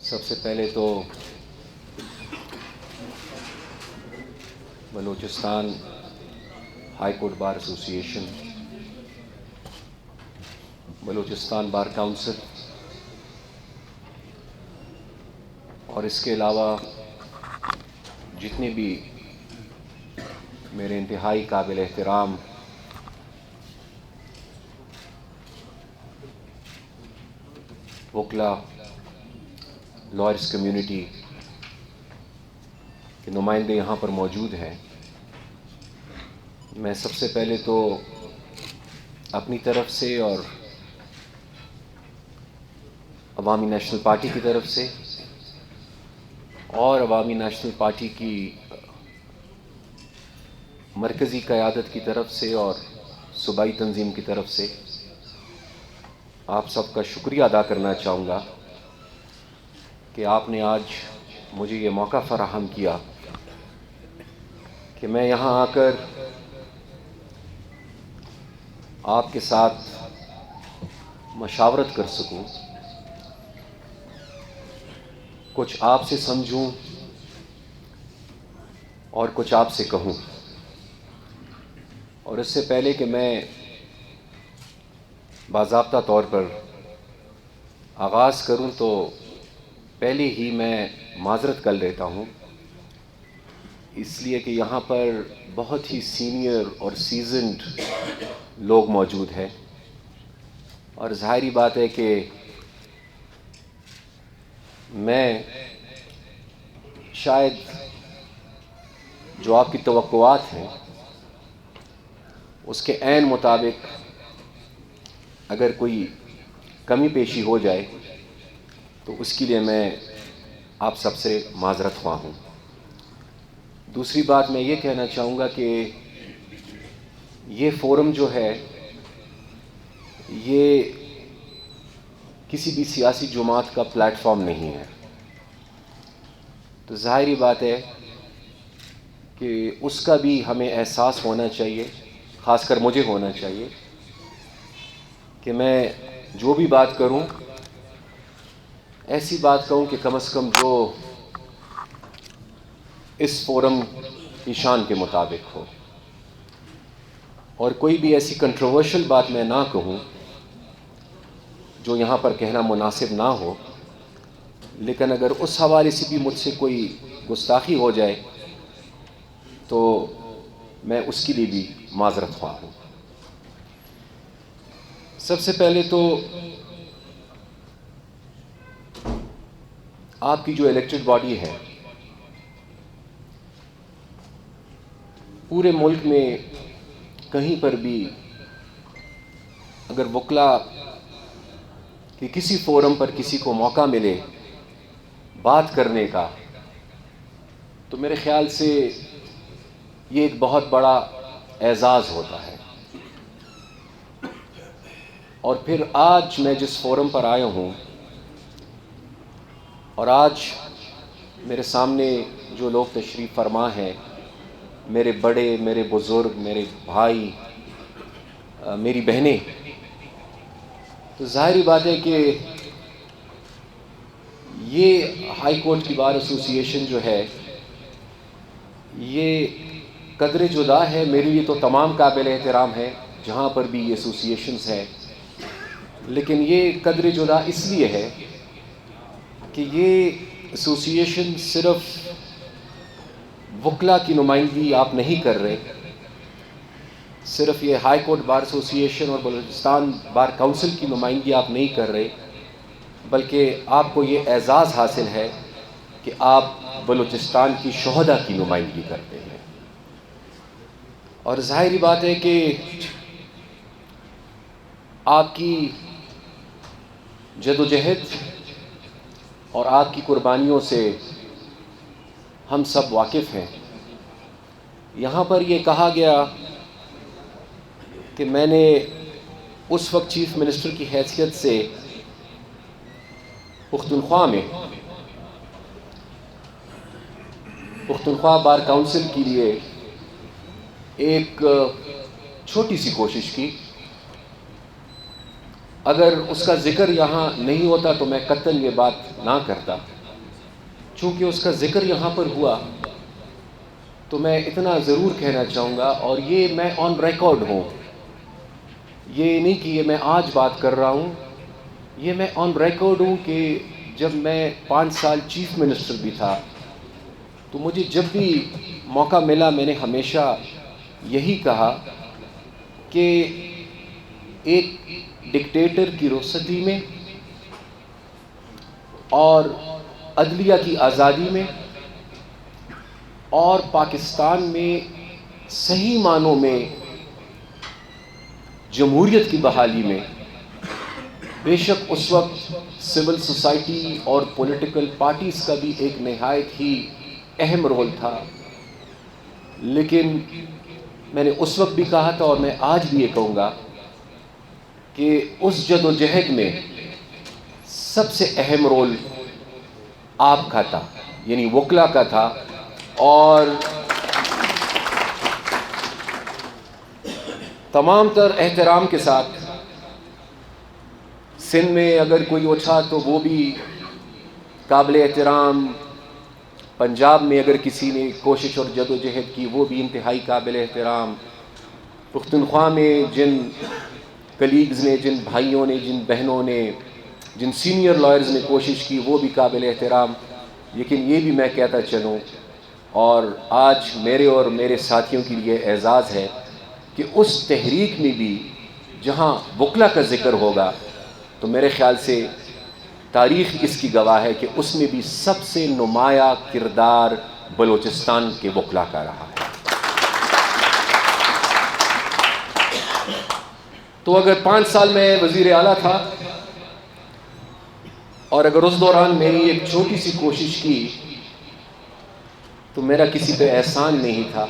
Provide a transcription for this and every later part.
سب سے پہلے تو بلوچستان ہائی کورٹ بار ایسوسی ایشن، بلوچستان بار کونسل اور اس کے علاوہ جتنے بھی میرے انتہائی قابل احترام وکلا، لائرس کمیونٹی کے نمائندے یہاں پر موجود ہیں، میں سب سے پہلے تو اپنی طرف سے اور عوامی نیشنل پارٹی کی طرف سے اور عوامی نیشنل پارٹی کی مرکزی قیادت کی طرف سے اور صوبائی تنظیم کی طرف سے آپ سب کا شکریہ ادا کرنا چاہوں گا کہ آپ نے آج مجھے یہ موقع فراہم کیا کہ میں یہاں آ کر آپ کے ساتھ مشاورت کر سکوں، کچھ آپ سے سمجھوں اور کچھ آپ سے کہوں۔ اور اس سے پہلے کہ میں باضابطہ طور پر آغاز کروں تو پہلے ہی میں معذرت کر لیتا ہوں، اس لیے کہ یہاں پر بہت ہی سینئر اور سیزنڈ لوگ موجود ہیں، اور ظاہری بات ہے کہ میں شاید جو آپ کی توقعات ہیں اس کے عین مطابق اگر کوئی کمی پیشی ہو جائے تو اس کے لیے میں آپ سب سے معذرت خواہ ہوں۔ دوسری بات میں یہ کہنا چاہوں گا کہ یہ فورم جو ہے یہ کسی بھی سیاسی جماعت کا پلیٹ فارم نہیں ہے، تو ظاہری بات ہے کہ اس کا بھی ہمیں احساس ہونا چاہیے، خاص کر مجھے ہونا چاہیے کہ میں جو بھی بات کروں ایسی بات کہوں کہ کم از کم جو اس فورم کی شان کے مطابق ہو، اور کوئی بھی ایسی کنٹروورشل بات میں نہ کہوں جو یہاں پر کہنا مناسب نہ ہو، لیکن اگر اس حوالے سے بھی مجھ سے کوئی گستاخی ہو جائے تو میں اس کے لیے بھی معذرت خواہ ہوں۔ سب سے پہلے تو آپ کی جو الیکٹڈ باڈی ہے، پورے ملک میں کہیں پر بھی اگر وکلا کہ کسی فورم پر کسی کو موقع ملے بات کرنے کا تو میرے خیال سے یہ ایک بہت بڑا اعزاز ہوتا ہے۔ اور پھر آج میں جس فورم پر آیا ہوں اور آج میرے سامنے جو لوگ تشریف فرما ہیں، میرے بڑے، میرے بزرگ، میرے بھائی، میری بہنیں، تو ظاہری بات ہے کہ یہ ہائی کورٹ کی بار ایسوسی ایشن جو ہے یہ قدر جدا ہے، میرے لیے تو تمام قابل احترام ہے جہاں پر بھی یہ ایسوسی ایشنز ہے، لیکن یہ قدر جدا اس لیے ہے کہ یہ ایسوسی ایشن صرف وکلا کی نمائندگی آپ نہیں کر رہے، صرف یہ ہائی کورٹ بار ایسوسی ایشن اور بلوچستان بار کونسل کی نمائندگی آپ نہیں کر رہے، بلکہ آپ کو یہ اعزاز حاصل ہے کہ آپ بلوچستان کی شہداء کی نمائندگی کرتے ہیں۔ اور ظاہری بات ہے کہ آپ کی جدوجہد اور آپ کی قربانیوں سے ہم سب واقف ہیں۔ یہاں پر یہ کہا گیا کہ میں نے اس وقت چیف منسٹر کی حیثیت سے پختونخوا بار کونسل کے لیے ایک چھوٹی سی کوشش کی، اگر اس کا ذکر یہاں نہیں ہوتا تو میں قطعاً یہ بات نہ کرتا، چونکہ اس کا ذکر یہاں پر ہوا تو میں اتنا ضرور کہنا چاہوں گا، اور یہ میں آن ریکارڈ ہوں، یہ نہیں کہ یہ میں آج بات کر رہا ہوں، یہ میں آن ریکارڈ ہوں کہ جب میں 5 سال چیف منسٹر بھی تھا تو مجھے جب بھی موقع ملا میں نے ہمیشہ یہی کہا کہ ایک ڈکٹیٹر کی رخصتی میں اور عدلیہ کی آزادی میں اور پاکستان میں صحیح معنوں میں جمہوریت کی بحالی میں، بے شک اس وقت سول سوسائٹی اور پولیٹیکل پارٹیز کا بھی ایک نہایت ہی اہم رول تھا، لیکن میں نے اس وقت بھی کہا تھا اور میں آج بھی یہ کہوں گا کہ اس جد و جہد میں سب سے اہم رول آپ کا تھا، یعنی وکلا کا تھا۔ اور تمام تر احترام کے ساتھ سندھ میں اگر کوئی اٹھا تو وہ بھی قابل احترام، پنجاب میں اگر کسی نے کوشش اور جد و جہد کی وہ بھی انتہائی قابل احترام، پختونخوا میں جن کلیگز نے، جن بھائیوں نے، جن بہنوں نے، جن سینئر لائرز نے کوشش کی وہ بھی قابل احترام۔ لیکن یہ بھی میں کہتا چلوں، اور آج میرے اور میرے ساتھیوں کے لیے اعزاز ہے کہ اس تحریک میں بھی جہاں وکلا کا ذکر ہوگا تو میرے خیال سے تاریخ اس کی گواہ ہے کہ اس میں بھی سب سے نمایاں کردار بلوچستان کے وکلا کا رہا ہے۔ تو اگر 5 سال میں وزیر اعلیٰ تھا اور اگر اس دوران میری ایک چھوٹی سی کوشش کی تو میرا کسی پہ احسان نہیں تھا۔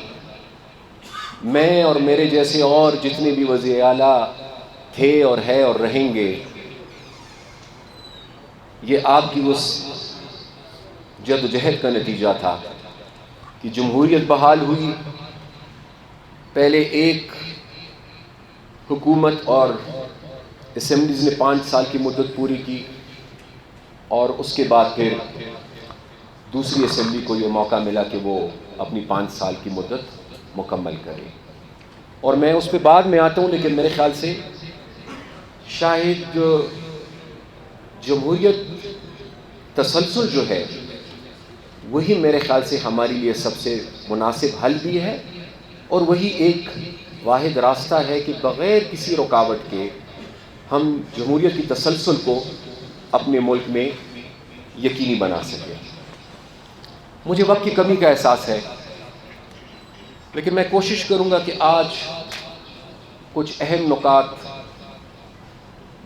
میں اور میرے جیسے اور جتنے بھی وزیر اعلیٰ تھے اور ہے اور رہیں گے، یہ آپ کی اس جد و جہد کا نتیجہ تھا کہ جمہوریت بحال ہوئی۔ پہلے ایک حکومت اور اسمبلیز نے 5 سال کی مدت پوری کی، اور اس کے بعد پھر دوسری اسمبلی کو یہ موقع ملا کہ وہ اپنی 5 سال کی مدت مکمل کرے، اور میں اس پہ بعد میں آتا ہوں۔ لیکن میرے خیال سے شاید جمہوریت تسلسل جو ہے وہی میرے خیال سے ہمارے لیے سب سے مناسب حل بھی ہے، اور وہی ایک واحد راستہ ہے کہ بغیر کسی رکاوٹ کے ہم جمہوریت کی تسلسل کو اپنے ملک میں یقینی بنا سکیں۔ مجھے وقت کی کمی کا احساس ہے، لیکن میں کوشش کروں گا کہ آج کچھ اہم نکات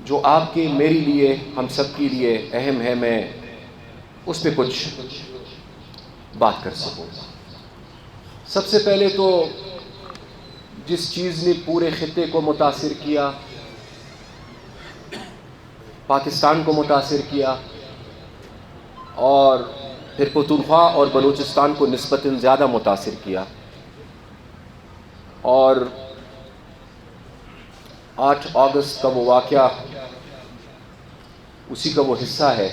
جو آپ کے، میرے لیے، ہم سب کے لیے اہم ہے، میں اس پہ کچھ بات کر سکوں۔ سب سے پہلے تو جس چیز نے پورے خطے کو متاثر کیا، پاکستان کو متاثر کیا، اور پھر پختونخوا اور بلوچستان کو نسبتاً زیادہ متاثر کیا، اور 8 اگست کا وہ واقعہ اسی کا وہ حصہ ہے،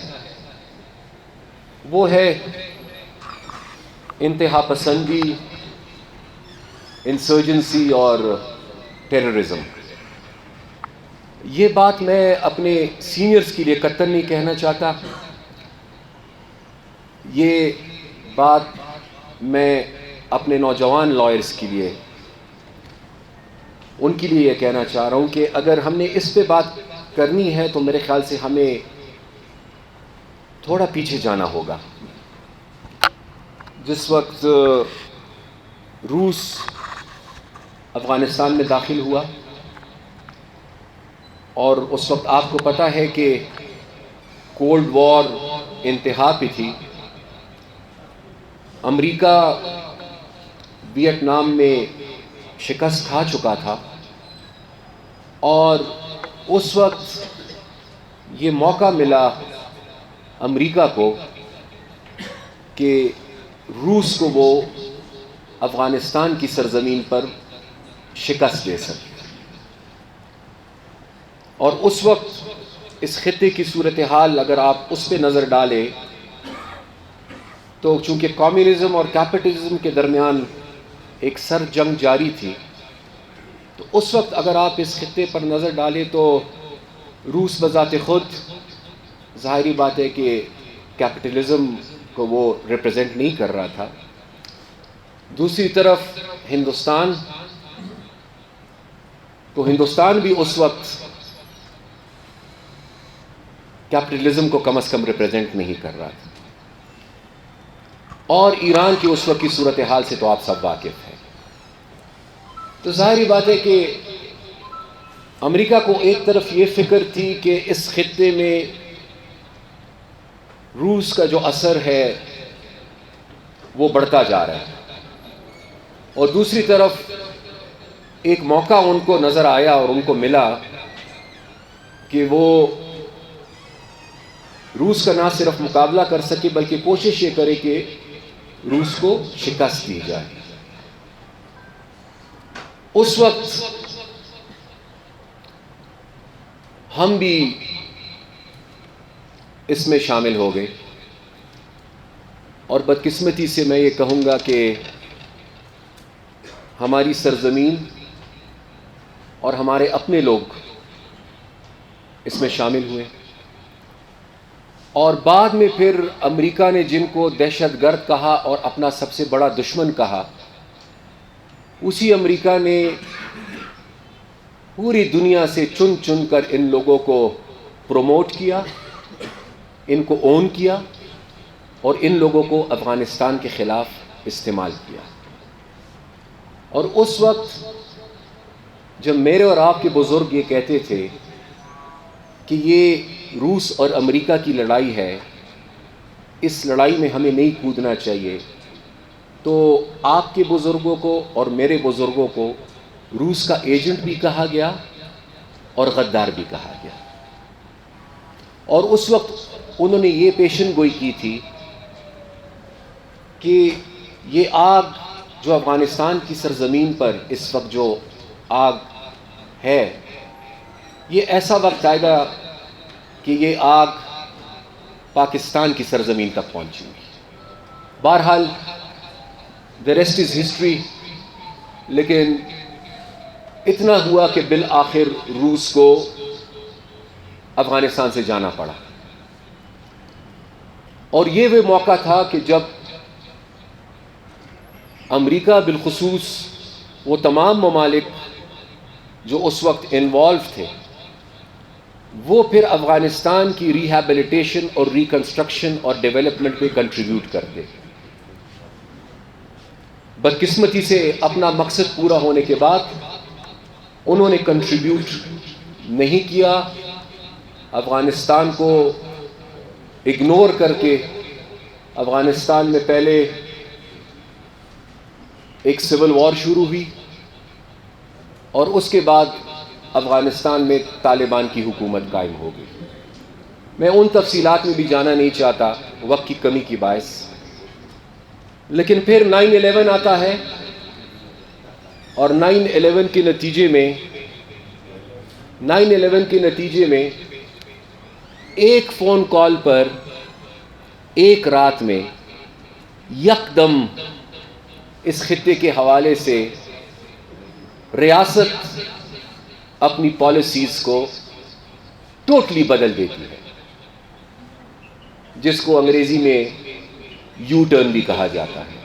وہ ہے انتہا پسندی، انسرجنسی اور ٹیررزم۔ یہ بات میں اپنے سینئرز کے لیے قطعاً نہیں کہنا چاہتا، یہ بات میں اپنے نوجوان لائرز کے لیے، ان کے لیے یہ کہنا چاہ رہا ہوں کہ اگر ہم نے اس پہ بات کرنی ہے تو میرے خیال سے ہمیں تھوڑا پیچھے جانا ہوگا۔ جس وقت روس افغانستان میں داخل ہوا، اور اس وقت آپ کو پتہ ہے کہ کولڈ وار انتہا پہ تھی، امریکہ ویتنام میں شکست کھا چکا تھا، اور اس وقت یہ موقع ملا امریکہ کو کہ روس کو وہ افغانستان کی سرزمین پر شکست دے سکے، اور اس وقت اس خطے کی صورتحال اگر آپ اس پہ نظر ڈالیں تو چونکہ کمیونزم اور کیپٹلزم کے درمیان ایک سر جنگ جاری تھی، تو اس وقت اگر آپ اس خطے پر نظر ڈالیں تو روس بذات خود ظاہری بات ہے کہ کیپٹلزم کو وہ ریپرزینٹ نہیں کر رہا تھا. دوسری طرف ہندوستان بھی اس وقت کیپٹلزم کو کم از کم ریپرزینٹ نہیں کر رہا تھا. اور ایران کی اس وقت کی صورتحال سے تو آپ سب واقف ہیں. تو ظاہری بات ہے کہ امریکہ کو ایک طرف یہ فکر تھی کہ اس خطے میں روس کا جو اثر ہے وہ بڑھتا جا رہا ہے، اور دوسری طرف ایک موقع ان کو نظر آیا اور ان کو ملا کہ وہ روس کا نہ صرف مقابلہ کر سکے بلکہ کوشش یہ کرے کہ روس کو شکست دی جائے. اس وقت ہم بھی اس میں شامل ہو گئے، اور بدقسمتی سے میں یہ کہوں گا کہ ہماری سرزمین اور ہمارے اپنے لوگ اس میں شامل ہوئے، اور بعد میں پھر امریکہ نے جن کو دہشت گرد کہا اور اپنا سب سے بڑا دشمن کہا، اسی امریکہ نے پوری دنیا سے چن چن کر ان لوگوں کو پروموٹ کیا، ان کو اون کیا، اور ان لوگوں کو افغانستان کے خلاف استعمال کیا. اور اس وقت جب میرے اور آپ کے بزرگ یہ کہتے تھے کہ یہ روس اور امریکہ کی لڑائی ہے، اس لڑائی میں ہمیں نہیں کودنا چاہیے، تو آپ کے بزرگوں کو اور میرے بزرگوں کو روس کا ایجنٹ بھی کہا گیا اور غدار بھی کہا گیا. اور اس وقت انہوں نے یہ پیشن گوئی کی تھی کہ یہ آگ جو افغانستان کی سرزمین پر اس وقت جو آگ ہے، یہ ایسا وقت آئے گا کہ یہ آگ پاکستان کی سرزمین تک پہنچے گی. بہرحال the rest is history. لیکن اتنا ہوا کہ بالآخر روس کو افغانستان سے جانا پڑا. اور یہ وہ موقع تھا کہ جب امریکہ بالخصوص وہ تمام ممالک جو اس وقت انوالو تھے، وہ پھر افغانستان کی ریہیبلیٹیشن اور ریکنسٹرکشن اور ڈیولپمنٹ پہ کنٹریبیوٹ کرتے. بدقسمتی سے اپنا مقصد پورا ہونے کے بعد انہوں نے کنٹریبیوٹ نہیں کیا. افغانستان کو اگنور کر کے افغانستان میں پہلے ایک سول وار شروع ہوئی، اور اس کے بعد افغانستان میں طالبان کی حکومت قائم ہو گئی. میں ان تفصیلات میں بھی جانا نہیں چاہتا وقت کی کمی کی باعث. لیکن پھر 9/11 آتا ہے، اور 9/11 کے نتیجے میں ایک فون کال پر ایک رات میں یکدم اس خطے کے حوالے سے ریاست اپنی پالیسیز کو ٹوٹلی بدل دیتی ہے، جس کو انگریزی میں یو ٹرن بھی کہا جاتا ہے.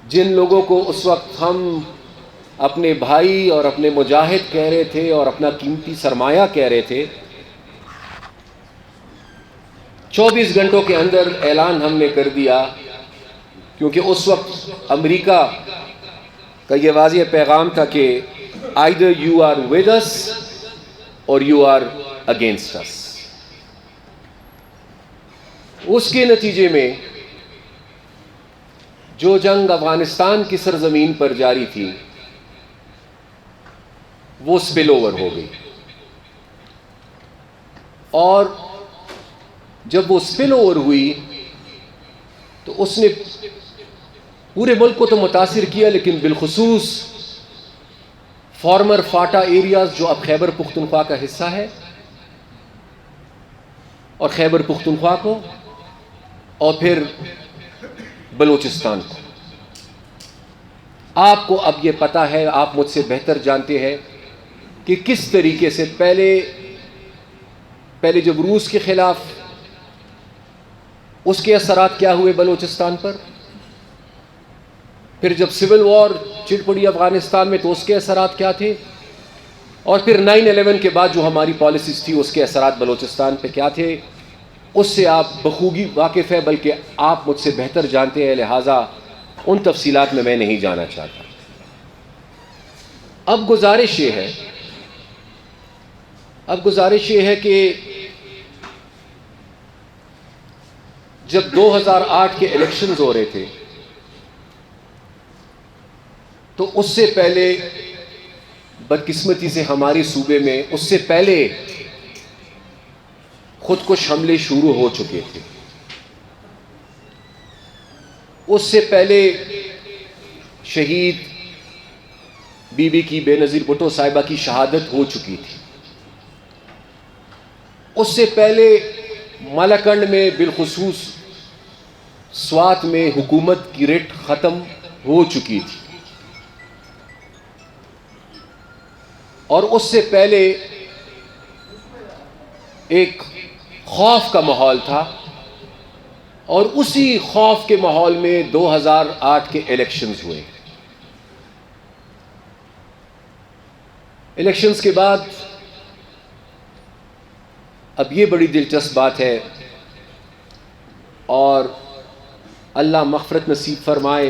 جن لوگوں کو اس وقت ہم اپنے بھائی اور اپنے مجاہد کہہ رہے تھے اور اپنا قیمتی سرمایہ کہہ رہے تھے، 24 گھنٹوں کے اندر اعلان ہم نے کر دیا، کیونکہ اس وقت امریکہ کا یہ واضح پیغام تھا کہ either you are with us or you are against us. اس کے نتیجے میں جو جنگ افغانستان کی سرزمین پر جاری تھی وہ سپل اوور ہو گئی، اور جب وہ سپل اوور ہوئی تو اس نے پورے ملک کو تو متاثر کیا، لیکن بالخصوص فارمر فاٹا ایریاز جو اب خیبر پختونخوا کا حصہ ہے، اور خیبر پختونخوا کو، اور پھر بلوچستان کو. آپ کو اب یہ پتہ ہے، آپ مجھ سے بہتر جانتے ہیں کہ کس طریقے سے پہلے جب روس کے خلاف اس کے اثرات کیا ہوئے بلوچستان پر، پھر جب سول وار چڑ پڑی افغانستان میں تو اس کے اثرات کیا تھے، اور پھر 9/11 کے بعد جو ہماری پالیسیز تھی اس کے اثرات بلوچستان پہ کیا تھے، اس سے آپ بخوبی واقف ہے، بلکہ آپ مجھ سے بہتر جانتے ہیں، لہٰذا ان تفصیلات میں نہیں جانا چاہتا. اب گزارش یہ ہے کہ جب 2008 کے الیکشنز ہو رہے تھے تو اس سے پہلے بدقسمتی سے ہمارے صوبے میں اس سے پہلے خودکش حملے شروع ہو چکے تھے. اس سے پہلے شہید بی بی کی بے نظیر بھٹو صاحبہ کی شہادت ہو چکی تھی. اس سے پہلے مالاکنڈ میں بالخصوص سوات میں حکومت کی رٹ ختم ہو چکی تھی، اور اس سے پہلے ایک خوف کا ماحول تھا، اور اسی خوف کے ماحول میں 2008 کے الیکشنز ہوئے. الیکشنز کے بعد اب یہ بڑی دلچسپ بات ہے، اور اللہ مغفرت نصیب فرمائے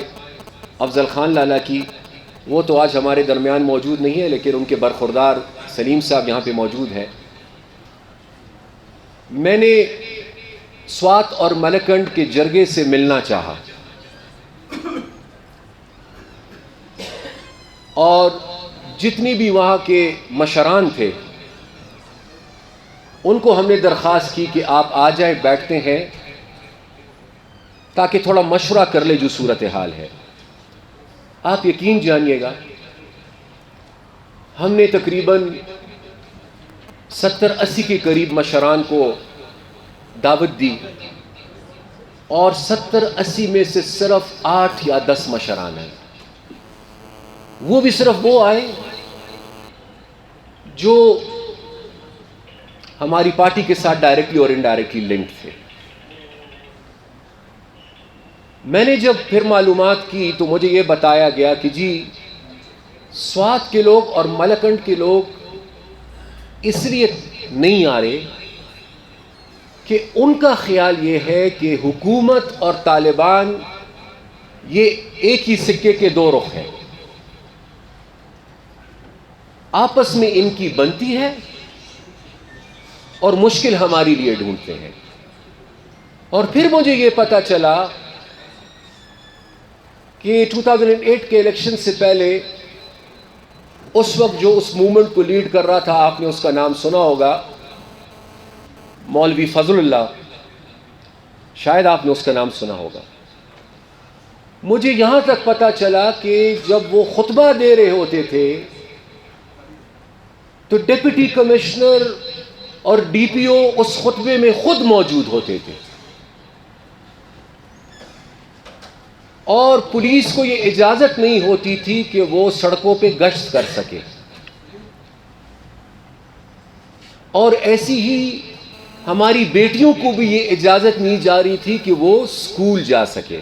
افضل خان لالا کی، وہ تو آج ہمارے درمیان موجود نہیں ہے، لیکن ان کے برخوردار سلیم صاحب یہاں پہ موجود ہیں. میں نے سوات اور ملکنڈ کے جرگے سے ملنا چاہا، اور جتنی بھی وہاں کے مشران تھے ان کو ہم نے درخواست کی کہ آپ آ جائیں، بیٹھتے ہیں تاکہ تھوڑا مشورہ کر لے جو صورتحال ہے. آپ یقین جانیے گا، ہم نے تقریباً 70-80 کے قریب مشران کو دعوت دی، اور 70-80 میں سے صرف 8 یا 10 مشران ہیں. وہ بھی صرف وہ آئے جو ہماری پارٹی کے ساتھ ڈائریکٹلی اور انڈائریکٹلی لنکڈ تھے. میں نے جب پھر معلومات کی تو مجھے یہ بتایا گیا کہ جی سوات کے لوگ اور ملکنڈ کے لوگ اس لیے نہیں آ رہے کہ ان کا خیال یہ ہے کہ حکومت اور طالبان یہ ایک ہی سکے کے دو رخ ہیں، آپس میں ان کی بنتی ہے اور مشکل ہمارے لیے ڈھونڈتے ہیں. اور پھر مجھے یہ پتا چلا کہ 2008 کے الیکشن سے پہلے اس وقت جو اس موومنٹ کو لیڈ کر رہا تھا، آپ نے اس کا نام سنا ہوگا، مولوی فضل اللہ، شاید آپ نے اس کا نام سنا ہوگا. مجھے یہاں تک پتا چلا کہ جب وہ خطبہ دے رہے ہوتے تھے تو ڈپٹی کمشنر اور ڈی پی او اس خطبے میں خود موجود ہوتے تھے، اور پولیس کو یہ اجازت نہیں ہوتی تھی کہ وہ سڑکوں پہ گشت کر سکے. اور ایسی ہی ہماری بیٹیوں کو بھی یہ اجازت نہیں جا رہی تھی کہ وہ اسکول جا سکے.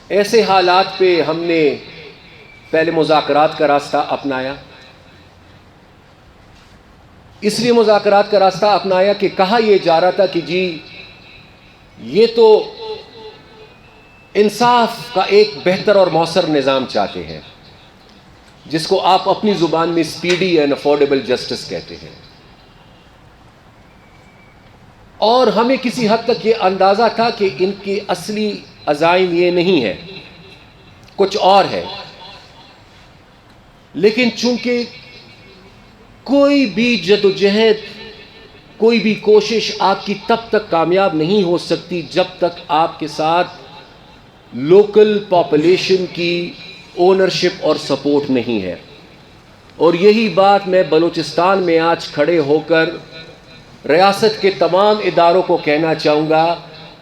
ایسے حالات پہ ہم نے پہلے مذاکرات کا راستہ اپنایا. اس لیے مذاکرات کا راستہ اپنایا کہ کہا یہ جا رہا تھا کہ جی یہ تو انصاف کا ایک بہتر اور مؤثر نظام چاہتے ہیں، جس کو آپ اپنی زبان میں اسپیڈی اینڈ افورڈیبل جسٹس کہتے ہیں. اور ہمیں کسی حد تک یہ اندازہ تھا کہ ان کی اصلی عزائم یہ نہیں ہے، کچھ اور ہے. لیکن چونکہ کوئی بھی جدوجہد، کوئی بھی کوشش آپ کی تب تک کامیاب نہیں ہو سکتی جب تک آپ کے ساتھ لوکل پاپولیشن کی اونرشپ اور سپورٹ نہیں ہے. اور یہی بات میں بلوچستان میں آج کھڑے ہو کر ریاست کے تمام اداروں کو کہنا چاہوں گا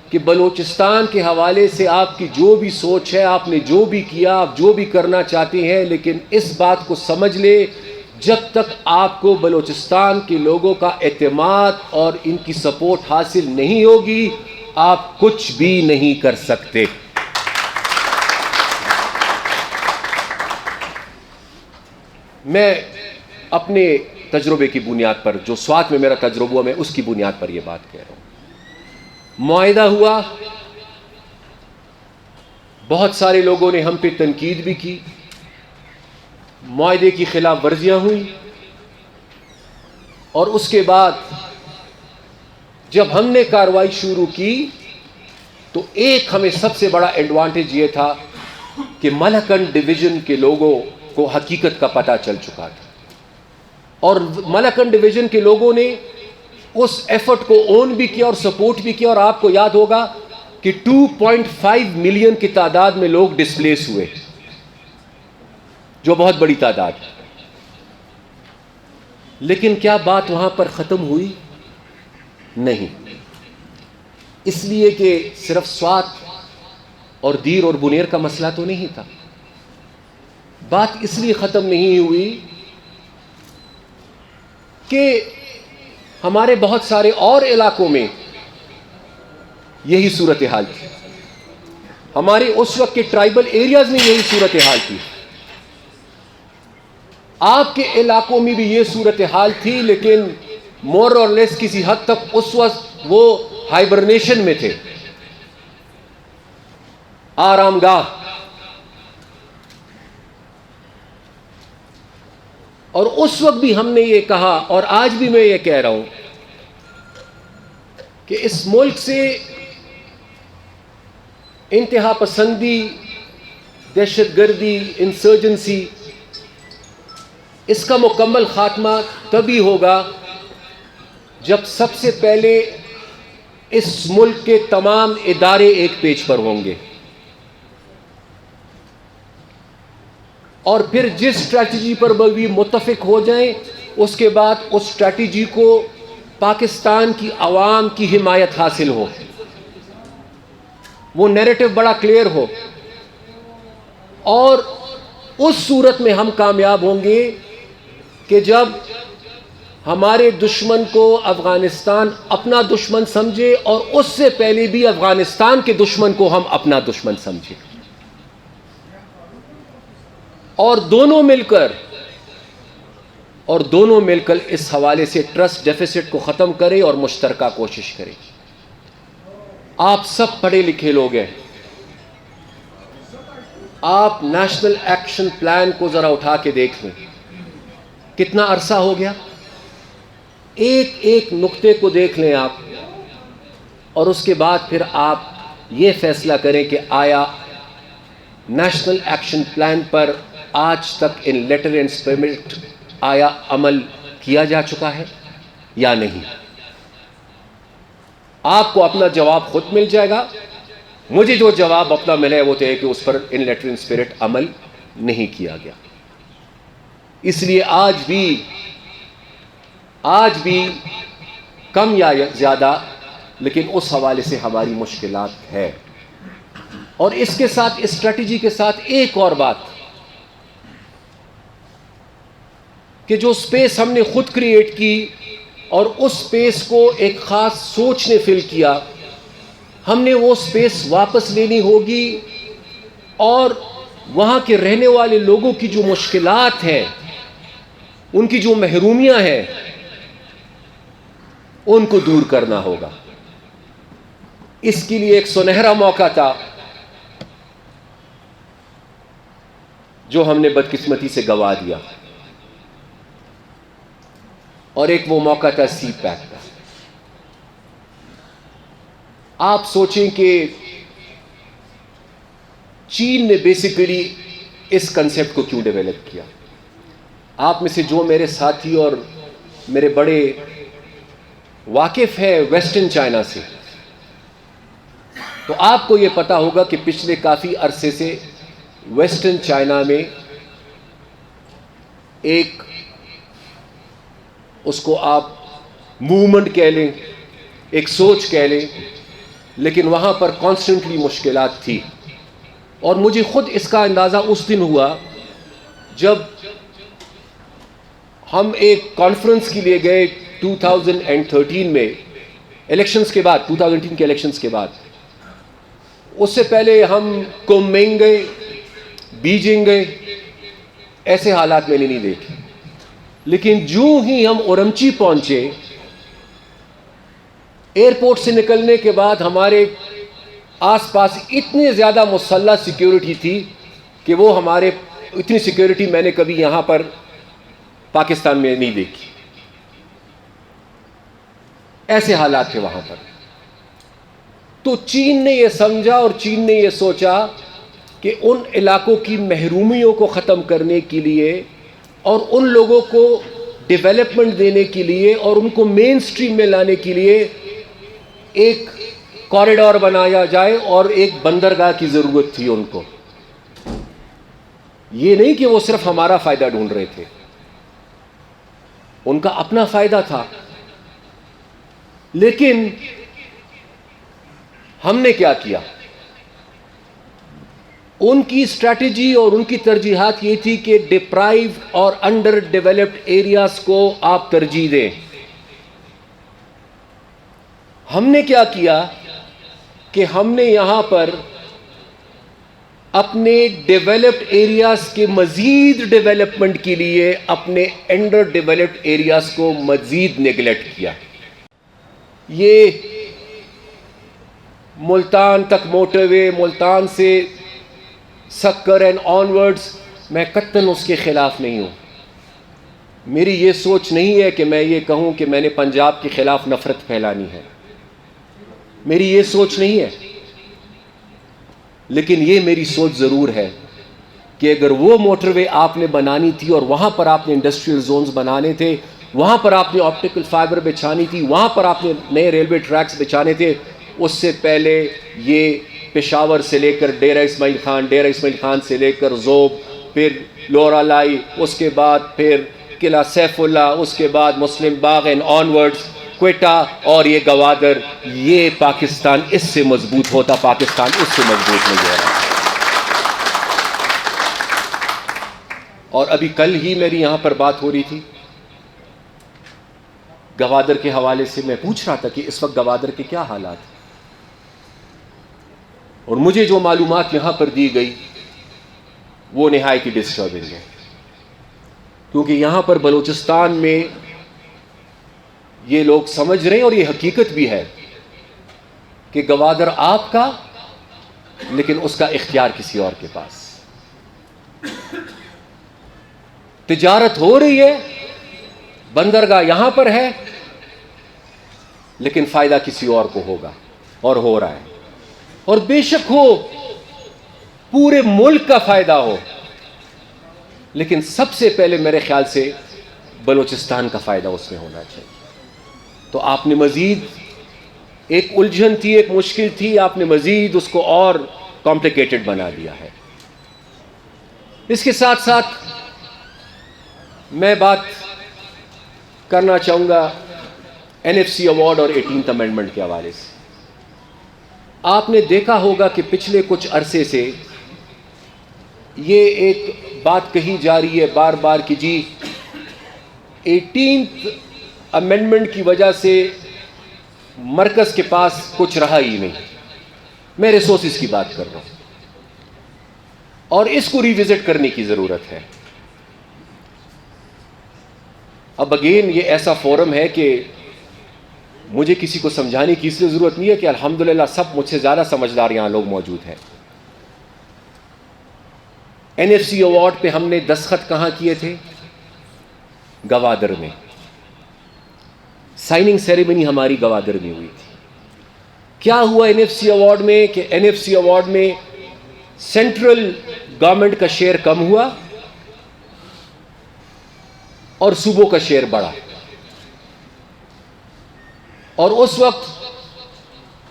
کہ بلوچستان کے حوالے سے آپ کی جو بھی سوچ ہے، آپ نے جو بھی کیا، آپ جو بھی کرنا چاہتے ہیں، لیکن اس بات کو سمجھ لے، جب تک آپ کو بلوچستان کے لوگوں کا اعتماد اور ان کی سپورٹ حاصل نہیں ہوگی، آپ کچھ بھی نہیں کر سکتے. میں اپنے تجربے کی بنیاد پر، جو سوات میں میرا تجربہ ہوا، میں اس کی بنیاد پر یہ بات کہہ رہا ہوں. معاہدہ ہوا، بہت سارے لوگوں نے ہم پہ تنقید بھی کی، معاہدے کی خلاف ورزیاں ہوئی، اور اس کے بعد جب ہم نے کارروائی شروع کی تو ایک ہمیں سب سے بڑا ایڈوانٹیج یہ تھا کہ ملکنڈ ڈویژن کے لوگوں کو حقیقت کا پتہ چل چکا تھا، اور ملکنڈ ڈویژن کے لوگوں نے اس ایفرٹ کو اون بھی کیا اور سپورٹ بھی کیا. اور آپ کو یاد ہوگا کہ 2.5 ملین کی تعداد میں لوگ ڈسپلیس ہوئے، جو بہت بڑی تعداد ہے. لیکن کیا بات وہاں پر ختم ہوئی؟ نہیں. اس لیے کہ صرف سوات اور دیر اور بنیر کا مسئلہ تو نہیں تھا. بات اس لیے ختم نہیں ہوئی کہ ہمارے بہت سارے اور علاقوں میں یہی صورتحال تھی. ہمارے اس وقت کے ٹرائبل ایریاز میں یہی صورتحال تھی. آپ کے علاقوں میں بھی یہ صورتحال تھی، لیکن مور اور لیس کسی حد تک اس وقت وہ ہائبرنیشن میں تھے، آرام گاہ. اور اس وقت بھی ہم نے یہ کہا، اور آج بھی میں یہ کہہ رہا ہوں کہ اس ملک سے انتہا پسندی، دہشت گردی، انسرجنسی، اس کا مکمل خاتمہ تبھی ہوگا جب سب سے پہلے اس ملک کے تمام ادارے ایک پیج پر ہوں گے، اور پھر جس اسٹریٹجی پر بھی متفق ہو جائیں، اس کے بعد اس اسٹریٹجی کو پاکستان کی عوام کی حمایت حاصل ہو، وہ نیریٹو بڑا کلیئر ہو. اور اس صورت میں ہم کامیاب ہوں گے کہ جب ہمارے دشمن کو افغانستان اپنا دشمن سمجھے، اور اس سے پہلے بھی افغانستان کے دشمن کو ہم اپنا دشمن سمجھے، اور دونوں مل کر اس حوالے سے ٹرسٹ ڈیفیسٹ کو ختم کرے اور مشترکہ کوشش کرے. آپ سب پڑھے لکھے لوگ ہیں، آپ نیشنل ایکشن پلان کو ذرا اٹھا کے دیکھ لیں، کتنا عرصہ ہو گیا. ایک ایک نقطے کو دیکھ لیں آپ، اور اس کے بعد پھر آپ یہ فیصلہ کریں کہ آیا نیشنل ایکشن پلان پر آج تک ان لیٹر اینڈ اسپرٹ آیا عمل کیا جا چکا ہے یا نہیں. آپ کو اپنا جواب خود مل جائے گا. مجھے جو جواب اپنا ملا ہے وہ تو ہے کہ اس پر ان لیٹر اینڈ اسپرٹ عمل نہیں کیا گیا. اس لیے آج بھی کم یا زیادہ، لیکن اس حوالے سے ہماری مشکلات ہے. اور اس کے ساتھ، اس اسٹریٹجی کے ساتھ ایک اور بات، کہ جو سپیس ہم نے خود کریٹ کی اور اس سپیس کو ایک خاص سوچ نے فل کیا، ہم نے وہ سپیس واپس لینی ہوگی، اور وہاں کے رہنے والے لوگوں کی جو مشکلات ہیں، ان کی جو محرومیاں ہیں، ان کو دور کرنا ہوگا. اس کے لیے ایک سنہرا موقع تھا جو ہم نے بدقسمتی سے گوا دیا، اور ایک وہ موقع تھا سی پیک کا. آپ سوچیں کہ چین نے بیسیکلی اس کنسیپٹ کو کیوں ڈیولپ کیا. آپ میں سے جو میرے ساتھی اور میرے بڑے واقف ہیں ویسٹرن چائنا سے، تو آپ کو یہ پتا ہوگا کہ پچھلے کافی عرصے سے ویسٹرن چائنا میں ایک اس کو آپ موومنٹ کہہ لیں، ایک سوچ کہہ لیں، لیکن وہاں پر کانسٹنٹلی مشکلات تھی. اور مجھے خود اس کا اندازہ اس دن ہوا جب ہم ایک کانفرنس کے لیے گئے 2013 میں، الیکشنز کے بعد، 2018 کے الیکشنز کے بعد. اس سے پہلے ہم کومنگ گئے، بیجنگ گئے، ایسے حالات میں نے نہیں دیکھے. لیکن جو ہی ہم اورمچی پہنچے، ایئرپورٹ سے نکلنے کے بعد ہمارے آس پاس اتنی زیادہ مسلح سیکیورٹی تھی کہ وہ ہمارے اتنی سیکیورٹی میں نے کبھی یہاں پر پاکستان میں نہیں دیکھی. ایسے حالات تھے وہاں پر. تو چین نے یہ سمجھا اور چین نے یہ سوچا کہ ان علاقوں کی محرومیوں کو ختم کرنے کے لیے اور ان لوگوں کو ڈیولپمنٹ دینے کے لیے اور ان کو مین سٹریم میں لانے کے لیے ایک کوریڈور بنایا جائے اور ایک بندرگاہ کی ضرورت تھی ان کو. یہ نہیں کہ وہ صرف ہمارا فائدہ ڈھونڈ رہے تھے، ان کا اپنا فائدہ تھا. لیکن ہم نے کیا کیا؟ ان کی اسٹریٹجی اور ان کی ترجیحات یہ تھی کہ ڈپرائیو اور انڈر ڈیولپڈ ایریاز کو آپ ترجیح دیں. ہم نے کیا کیا کہ ہم نے یہاں پر اپنے ڈیولپڈ ایریاز کے مزید ڈیولپمنٹ کے لیے اپنے انڈر ڈیولپڈ ایریاز کو مزید نیگلیکٹ کیا. یہ ملتان تک موٹر وے، ملتان سے سکر اینڈ آنورڈز، میں قطعاً اس کے خلاف نہیں ہوں. میری یہ سوچ نہیں ہے کہ میں یہ کہوں کہ میں نے پنجاب کے خلاف نفرت پھیلانی ہے، میری یہ سوچ نہیں ہے. لیکن یہ میری سوچ ضرور ہے کہ اگر وہ موٹر وے آپ نے بنانی تھی اور وہاں پر آپ نے انڈسٹریل زونز بنانے تھے، وہاں پر آپ نے آپٹیکل فائبر بچھانی تھی، وہاں پر آپ نے نئے ریلوے ٹریکس بچھانے تھے، اس سے پہلے یہ پشاور سے لے کر ڈیرہ اسماعیل خان سے لے کر زوب، پھر لورا لائی، اس کے بعد پھر قلعہ سیف اللہ، اس کے بعد مسلم باغ اینڈ آنورڈز، کوئٹہ اور یہ گوادر، یہ پاکستان اس سے مضبوط ہوتا، پاکستان اس سے مضبوط نہیں ہو رہا. اور ابھی کل ہی میری یہاں پر بات ہو رہی تھی گوادر کے حوالے سے. میں پوچھ رہا تھا کہ اس وقت گوادر کے کیا حالات ہیں، اور مجھے جو معلومات یہاں پر دی گئی وہ نہایت ہی ڈسٹربنگ ہے. کیونکہ یہاں پر بلوچستان میں یہ لوگ سمجھ رہے ہیں، اور یہ حقیقت بھی ہے، کہ گوادر آپ کا، لیکن اس کا اختیار کسی اور کے پاس. تجارت ہو رہی ہے، بندرگاہ یہاں پر ہے، لیکن فائدہ کسی اور کو ہوگا، اور ہو رہا ہے. اور بے شک ہو، پورے ملک کا فائدہ ہو، لیکن سب سے پہلے میرے خیال سے بلوچستان کا فائدہ اس میں ہونا چاہیے. تو آپ نے مزید ایک الجھن تھی، ایک مشکل تھی، آپ نے مزید اس کو اور کمپلیکیٹڈ بنا دیا ہے. اس کے ساتھ ساتھ میں بات کرنا چاہوں گا NFC ایوارڈ اور 18th امینڈمنٹ کے حوالے سے. آپ نے دیکھا ہوگا کہ پچھلے کچھ عرصے سے یہ ایک بات کہی جا رہی ہے بار بار کہ جی 18th امینڈمنٹ کی وجہ سے مرکز کے پاس کچھ رہا ہی نہیں. میں ریسورسز کی بات کر رہا ہوں، اور اس کو ریوزٹ کرنے کی ضرورت ہے. اب اگین یہ ایسا فورم ہے کہ مجھے کسی کو سمجھانے کی اس لیے ضرورت نہیں ہے کہ الحمدللہ سب مجھ سے زیادہ سمجھدار یہاں لوگ موجود ہیں. NFC ایوارڈ پہ ہم نے دستخط کہاں کیے تھے؟ گوادر میں. سائننگ سیریمنی ہماری گوادر میں ہوئی تھی. کیا ہوا NFC ایوارڈ میں کہ NFC ایوارڈ میں سینٹرل گورنمنٹ کا شیئر کم ہوا اور صوبوں کا شیئر بڑھا. اور اس وقت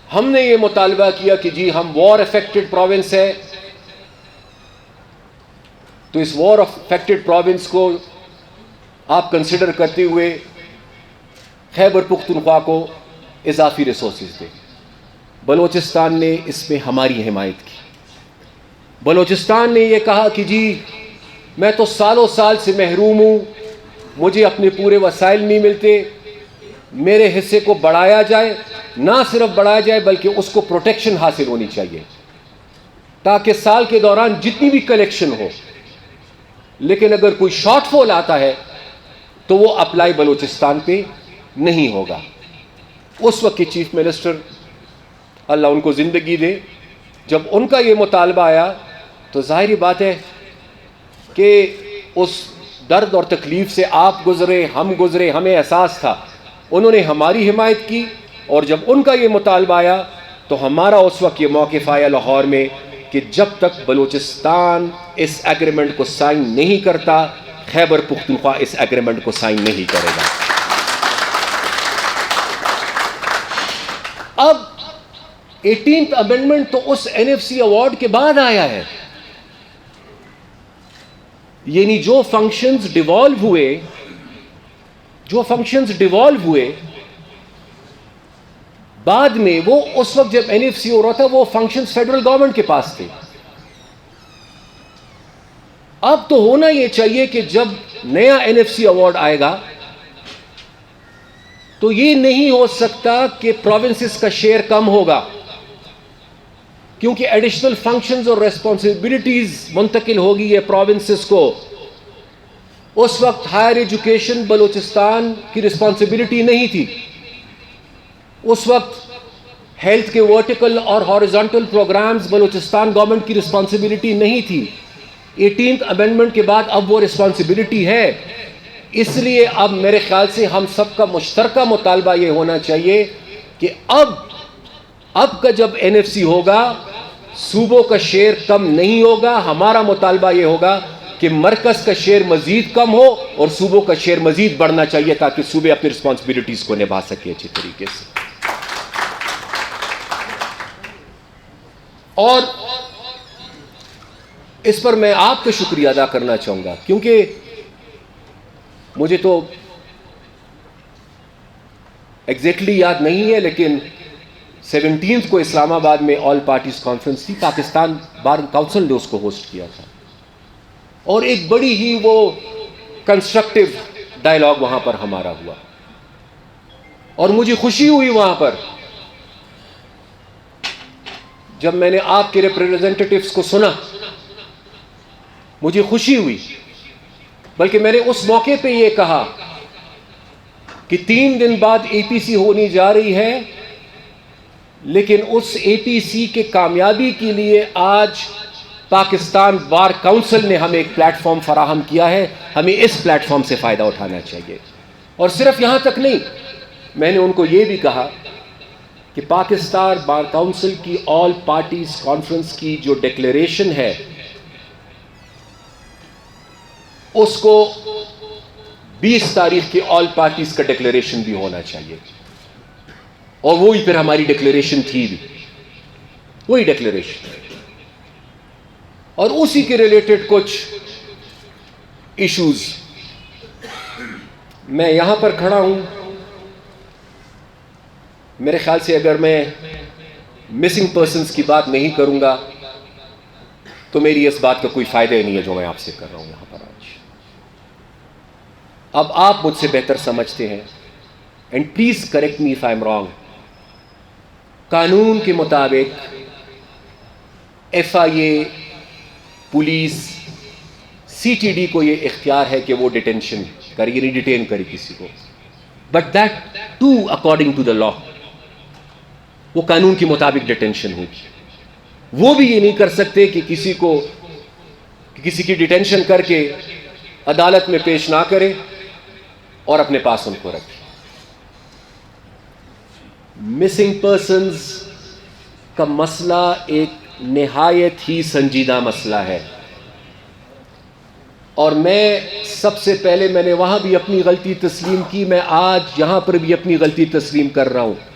ہم نے یہ مطالبہ کیا کہ جی ہم وار افیکٹڈ پروونس ہے، تو اس وار افیکٹڈ پروونس کو آپ کنسیڈر کرتے ہوئے خیبر پختونخوا کو اضافی ریسورسز دیں. بلوچستان نے اس میں ہماری حمایت کی. بلوچستان نے یہ کہا کہ جی میں تو سالوں سال سے محروم ہوں, مجھے اپنے پورے وسائل نہیں ملتے, میرے حصے کو بڑھایا جائے, نہ صرف بڑھایا جائے بلکہ اس کو پروٹیکشن حاصل ہونی چاہیے تاکہ سال کے دوران جتنی بھی کلیکشن ہو, لیکن اگر کوئی شارٹ فال آتا ہے تو وہ اپلائی بلوچستان پہ نہیں ہوگا. اس وقت کے چیف منسٹر, اللہ ان کو زندگی دے, جب ان کا یہ مطالبہ آیا تو ظاہری بات ہے کہ اس درد اور تکلیف سے آپ گزرے, ہم گزرے, ہمیں احساس تھا. انہوں نے ہماری حمایت کی, اور جب ان کا یہ مطالبہ آیا تو ہمارا اس وقت یہ موقف آیا لاہور میں کہ جب تک بلوچستان اس ایگریمنٹ کو سائن نہیں کرتا, خیبر پختونخوا اس ایگریمنٹ کو سائن نہیں کرے گا. اب 18th امینڈمنٹ تو اس NFC ایوارڈ کے بعد آیا ہے, یعنی جو فنکشنز ڈیوالو ہوئے بعد میں, وہ اس وقت جب NFC ہو رہا تھا وہ فنکشنز فیڈرل گورنمنٹ کے پاس تھے. اب تو ہونا یہ چاہیے کہ جب نیا NFC ایوارڈ آئے گا تو یہ نہیں ہو سکتا کہ پروونسز کا شیئر کم ہوگا, کیونکہ ایڈیشنل فنکشنز اور ریسپانسبلٹیز منتقل ہوگی یہ پروونسز کو. اس وقت ہائر ایجوکیشن بلوچستان کی رسپانسبلٹی نہیں تھی, اس وقت ہیلتھ کے ورٹیکل اور ہاریزونٹل پروگرامز بلوچستان گورنمنٹ کی رسپانسبلٹی نہیں تھی. 18th امینڈمنٹ کے بعد اب وہ رسپانسبلٹی ہے. اس لیے اب میرے خیال سے ہم سب کا مشترکہ مطالبہ یہ ہونا چاہیے کہ اب کا جب NFC ہوگا صوبوں کا شیئر کم نہیں ہوگا. ہمارا مطالبہ یہ ہوگا کہ مرکز کا شیئر مزید کم ہو اور صوبوں کا شیئر مزید بڑھنا چاہیے تاکہ صوبے اپنی رسپانسبلٹیز کو نبھا سکے اچھی طریقے سے. اور اس پر میں آپ کا شکریہ ادا کرنا چاہوں گا, کیونکہ مجھے تو ایگزیکٹلی یاد نہیں ہے, لیکن 17 کو اسلام آباد میں آل پارٹیز کانفرنس تھی, پاکستان بار کونسل نے اس کو ہوسٹ کیا تھا, اور ایک بڑی ہی وہ کنسٹرکٹیو ڈائلاگ وہاں پر ہمارا ہوا, اور مجھے خوشی ہوئی وہاں پر جب میں نے آپ کے ریپریزنٹیٹیوز کو سنا, مجھے خوشی ہوئی. بلکہ میں نے اس موقع پہ یہ کہا کہ 3 دن بعد APC ہونی جا رہی ہے, لیکن اس APC کے کامیابی کے لیے آج پاکستان بار کونسل نے ہمیں ایک پلیٹ فارم فراہم کیا ہے, ہمیں اس پلیٹ فارم سے فائدہ اٹھانا چاہیے. اور صرف یہاں تک نہیں, میں نے ان کو یہ بھی کہا کہ پاکستان بار کونسل کی آل پارٹیز کانفرنس کی جو ڈکلیریشن ہے اس کو 20 تاریخ کی آل پارٹیز کا ڈکلیریشن بھی ہونا چاہیے, اور وہی پھر ہماری ڈکلیریشن تھی بھی, وہی ڈکلیریشن, اور اسی کے ریلیٹڈ کچھ ایشوز. میں یہاں پر کھڑا ہوں, میرے خیال سے اگر میں مسنگ پرسنز کی بات نہیں کروں گا تو میری اس بات کا کوئی فائدہ ہی نہیں ہے جو میں آپ سے کر رہا ہوں یہاں پر آج. اب آپ مجھ سے بہتر سمجھتے ہیں, and please correct me if I am wrong, قانون کے مطابق FIA, پولیس, CTD کو یہ اختیار ہے کہ وہ ڈیٹینشن کرے, یعنی ڈیٹین کرے کسی کو, but that to according to the law, وہ قانون کے مطابق ڈیٹینشن ہوگی. وہ بھی یہ نہیں کر سکتے کہ کسی کی ڈیٹینشن کر کے عدالت میں پیش نہ کرے اور اپنے پاس ان کو رکھے. مسنگ پرسنز کا مسئلہ ایک نہایت ہی سنجیدہ مسئلہ ہے, اور میں سب سے پہلے میں نے وہاں بھی اپنی غلطی تسلیم کی, میں آج یہاں پر بھی اپنی غلطی تسلیم کر رہا ہوں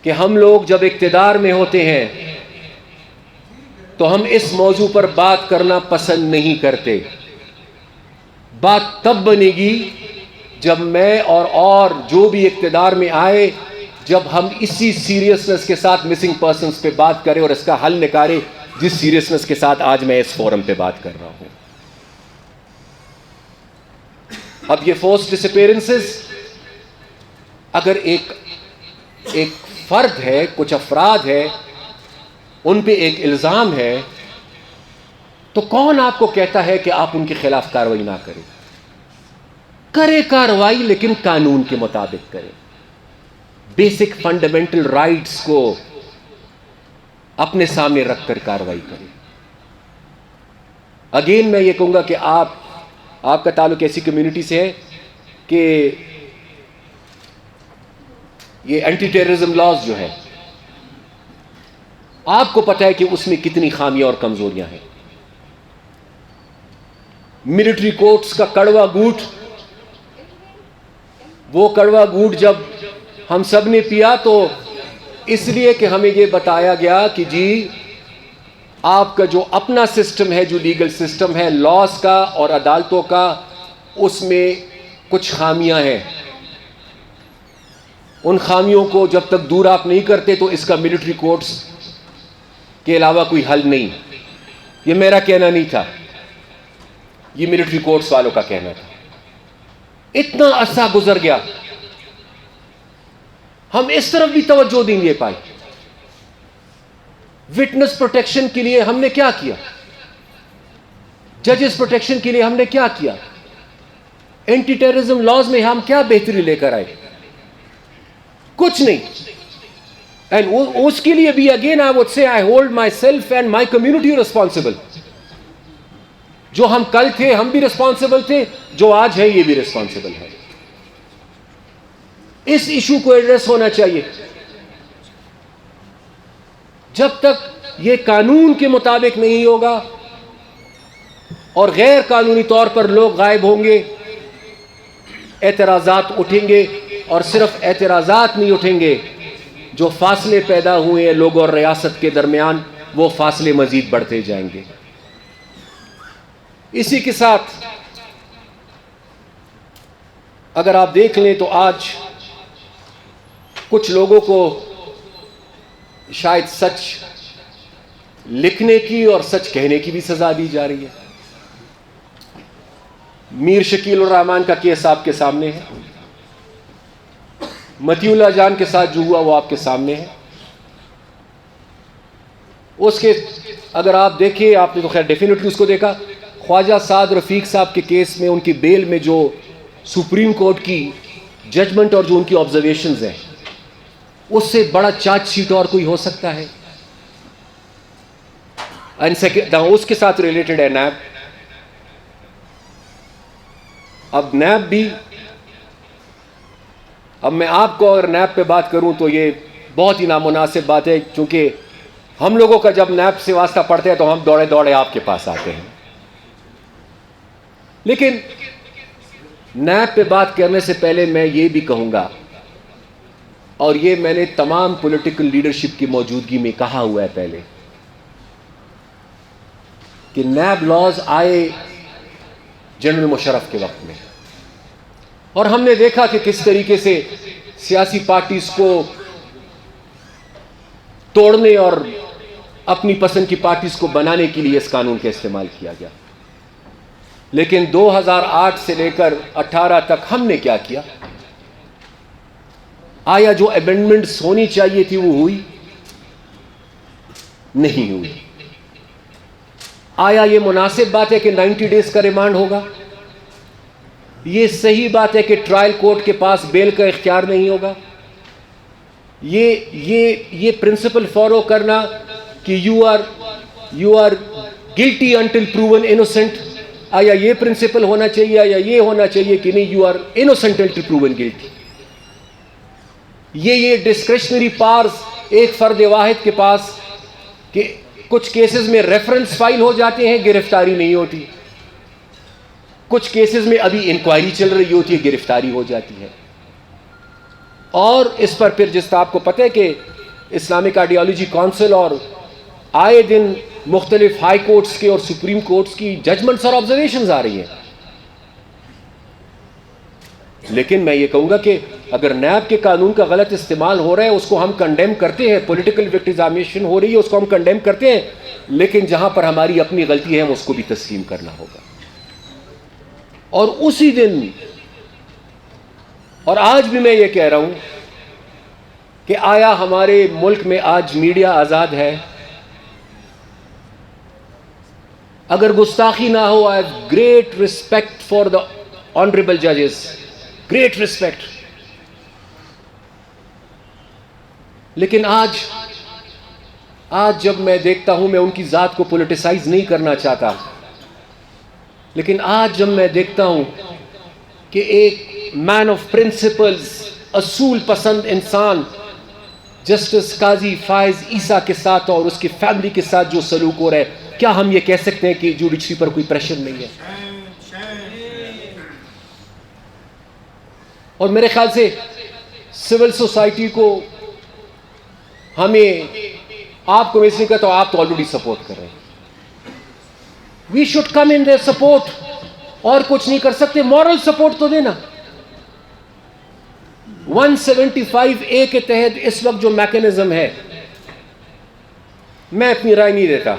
کہ ہم لوگ جب اقتدار میں ہوتے ہیں تو ہم اس موضوع پر بات کرنا پسند نہیں کرتے. بات تب بنے گی جب میں اور جو بھی اقتدار میں آئے, جب ہم اسی سیریسنس کے ساتھ مسنگ پرسنز پہ بات کریں اور اس کا حل نکالیں جس سیریسنس کے ساتھ آج میں اس فورم پہ بات کر رہا ہوں. اب یہ فورس ڈس اپیئرنسز اگر ایک فرد ہے, کچھ افراد ہے, ان پہ ایک الزام ہے, تو کون آپ کو کہتا ہے کہ آپ ان کے خلاف کارروائی نہ کریں؟ کرے کارروائی, لیکن قانون کے مطابق کرے. بیسک فنڈامنٹل رائٹس کو اپنے سامنے رکھ کر کارروائی کرے. اگین میں یہ کہوں گا کہ آپ کا تعلق ایسی کمیونٹی سے ہے کہ یہ اینٹی ٹیررزم لاز جو ہے, آپ کو پتہ ہے کہ اس میں کتنی خامیاں اور کمزوریاں ہیں. ملٹری کورٹس کا کڑوا گھونٹ, وہ کڑوا گھونٹ جب ہم سب نے پیا تو اس لیے کہ ہمیں یہ بتایا گیا کہ جی آپ کا جو اپنا سسٹم ہے, جو لیگل سسٹم ہے لاز کا اور عدالتوں کا, اس میں کچھ خامیاں ہیں. ان خامیوں کو جب تک دور آپ نہیں کرتے تو اس کا ملٹری کورٹس کے علاوہ کوئی حل نہیں. یہ میرا کہنا نہیں تھا, یہ ملٹری کورٹس والوں کا کہنا تھا. اتنا عرصہ گزر گیا, ہم اس طرف بھی توجہ نہیں دے پائے. وٹنس پروٹیکشن کے لیے ہم نے کیا کیا؟ ججز پروٹیکشن کے لیے ہم نے کیا کیا؟ اینٹی ٹیررزم لاز میں ہم کیا بہتری لے کر آئے؟ کچھ نہیں. اینڈ اس کے لیے بھی again I would say I hold my self and my community responsible. جو ہم کل تھے ہم بھی ریسپانسبل تھے, جو آج ہے یہ بھی ریسپانسبل ہے. اس ایشو کو ایڈریس ہونا چاہیے. جب تک یہ قانون کے مطابق نہیں ہوگا اور غیر قانونی طور پر لوگ غائب ہوں گے, اعتراضات اٹھیں گے, اور صرف اعتراضات نہیں اٹھیں گے, جو فاصلے پیدا ہوئے ہیں لوگوں اور ریاست کے درمیان وہ فاصلے مزید بڑھتے جائیں گے. اسی کے ساتھ اگر آپ دیکھ لیں تو آج کچھ لوگوں کو شاید سچ لکھنے کی اور سچ کہنے کی بھی سزا دی جا رہی ہے. میر شکیل الرحمان کا کیس آپ کے سامنے ہے, متی اللہ جان کے ساتھ جو ہوا وہ آپ کے سامنے ہے. اس کے اگر آپ دیکھیں, آپ نے تو خیر ڈیفینیٹلی اس کو دیکھا, خواجہ سعد رفیق صاحب کے کیس میں ان کی بیل میں جو سپریم کورٹ کی ججمنٹ اور جو ان کی آبزرویشنز ہیں, اس سے بڑا چارج شیٹ اور کوئی ہو سکتا ہے؟ اس کے ساتھ ریلیٹڈ ہے نیب. اب نیب بھی, اب میں آپ کو اگر نیب پہ بات کروں تو یہ بہت ہی نامناسب بات ہے, کیونکہ ہم لوگوں کا جب نیب سے واسطہ پڑتا ہے تو ہم دوڑے دوڑے آپ کے پاس آتے ہیں. لیکن نیب پہ بات کرنے سے پہلے میں یہ بھی کہوں گا, اور یہ میں نے تمام پولیٹیکل لیڈرشپ کی موجودگی میں کہا ہوا ہے پہلے, کہ نیب لاز آئے جنرل مشرف کے وقت میں, اور ہم نے دیکھا کہ کس طریقے سے سیاسی پارٹیز کو توڑنے اور اپنی پسند کی پارٹیز کو بنانے کے لیے اس قانون کا استعمال کیا گیا. لیکن 2008 سے لے کر 18 تک ہم نے کیا کیا؟ آیا جو امینڈمنٹس ہونی چاہیے تھی وہ ہوئی؟ نہیں ہوئی. آیا یہ مناسب بات ہے کہ 90 ڈیز کا ریمانڈ ہوگا؟ یہ صحیح بات ہے کہ ٹرائل کورٹ کے پاس بیل کا اختیار نہیں ہوگا؟ یہ پرنسپل فالو کرنا کہ you are guilty until proven innocent, آیا یہ پرنسپل ہونا چاہیے یا یہ ہونا چاہیے کہ نہیں you are innocent until proven guilty? یہ ڈسکریشنری پارز ایک فرد واحد کے پاس کہ کچھ کیسز میں ریفرنس فائل ہو جاتے ہیں, گرفتاری نہیں ہوتی. کچھ کیسز میں ابھی انکوائری چل رہی ہوتی ہے, گرفتاری ہو جاتی ہے. اور اس پر پھر جس طرح آپ کو پتہ ہے کہ اسلامک آئیڈیالوجی کونسل اور آئے دن مختلف ہائی کورٹس کے اور سپریم کورٹس کی ججمنٹس اور آبزرویشنز آ رہی ہیں. لیکن میں یہ کہوں گا کہ اگر نیب کے قانون کا غلط استعمال ہو رہا ہے اس کو ہم کنڈیم کرتے ہیں, پولیٹیکل وکٹمائزیشن ہو رہی ہے اس کو ہم کنڈیم کرتے ہیں, لیکن جہاں پر ہماری اپنی غلطی ہے ہم اس کو بھی تسلیم کرنا ہوگا. اور اسی دن, اور آج بھی میں یہ کہہ رہا ہوں کہ آیا ہمارے ملک میں آج میڈیا آزاد ہے؟ اگر گستاخی نہ ہو, I have great respect for the honorable judges, great respect. لیکن آج جب میں دیکھتا ہوں, میں ان کی ذات کو پولیٹیسائز نہیں کرنا چاہتا, لیکن آج جب میں دیکھتا ہوں کہ ایک مین آف پرنسپلز, اصول پسند انسان جسٹس قاضی فائز عیسیٰ کے ساتھ اور اس کی فیملی کے ساتھ جو سلوک ہو رہا ہے, کیا ہم یہ کہہ سکتے ہیں کہ جوڈیشری پر کوئی پریشر نہیں ہے؟ اور میرے خیال سے سول سوسائٹی کو ہمیں, آپ کو میں اس لیے کہتا ہوں, آپ تو آلریڈی سپورٹ کر رہے ہیں, we should come in their support. اور کچھ نہیں کر سکتے, مورل سپورٹ تو دینا. 175A کے تحت اس وقت جو میکینزم ہے, میں اپنی رائے نہیں دیتا.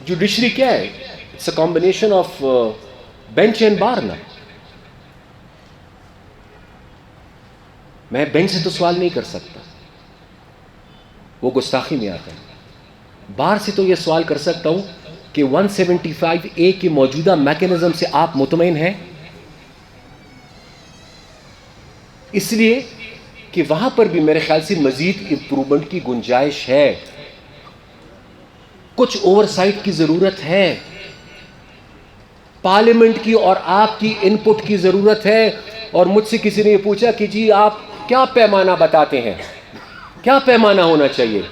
جوڈیشری کیا ہے؟ It's a combination of bench and bar. نا, میں بینچ سے تو سوال نہیں کر سکتا, وہ گستاخی میں آتا ہے. بار سے تو یہ سوال کر سکتا ہوں کہ 175A کے موجودہ میکینزم سے آپ مطمئن ہیں؟ اس لیے کہ وہاں پر بھی میرے خیال سے مزید امپروومنٹ کی گنجائش ہے, کچھ اوور سائٹ کی ضرورت ہے, پارلیمنٹ کی اور آپ کی ان پٹ کی ضرورت ہے. اور مجھ سے کسی نے یہ پوچھا کہ جی آپ کیا پیمانہ بتاتے ہیں, کیا پیمانہ ہونا چاہیے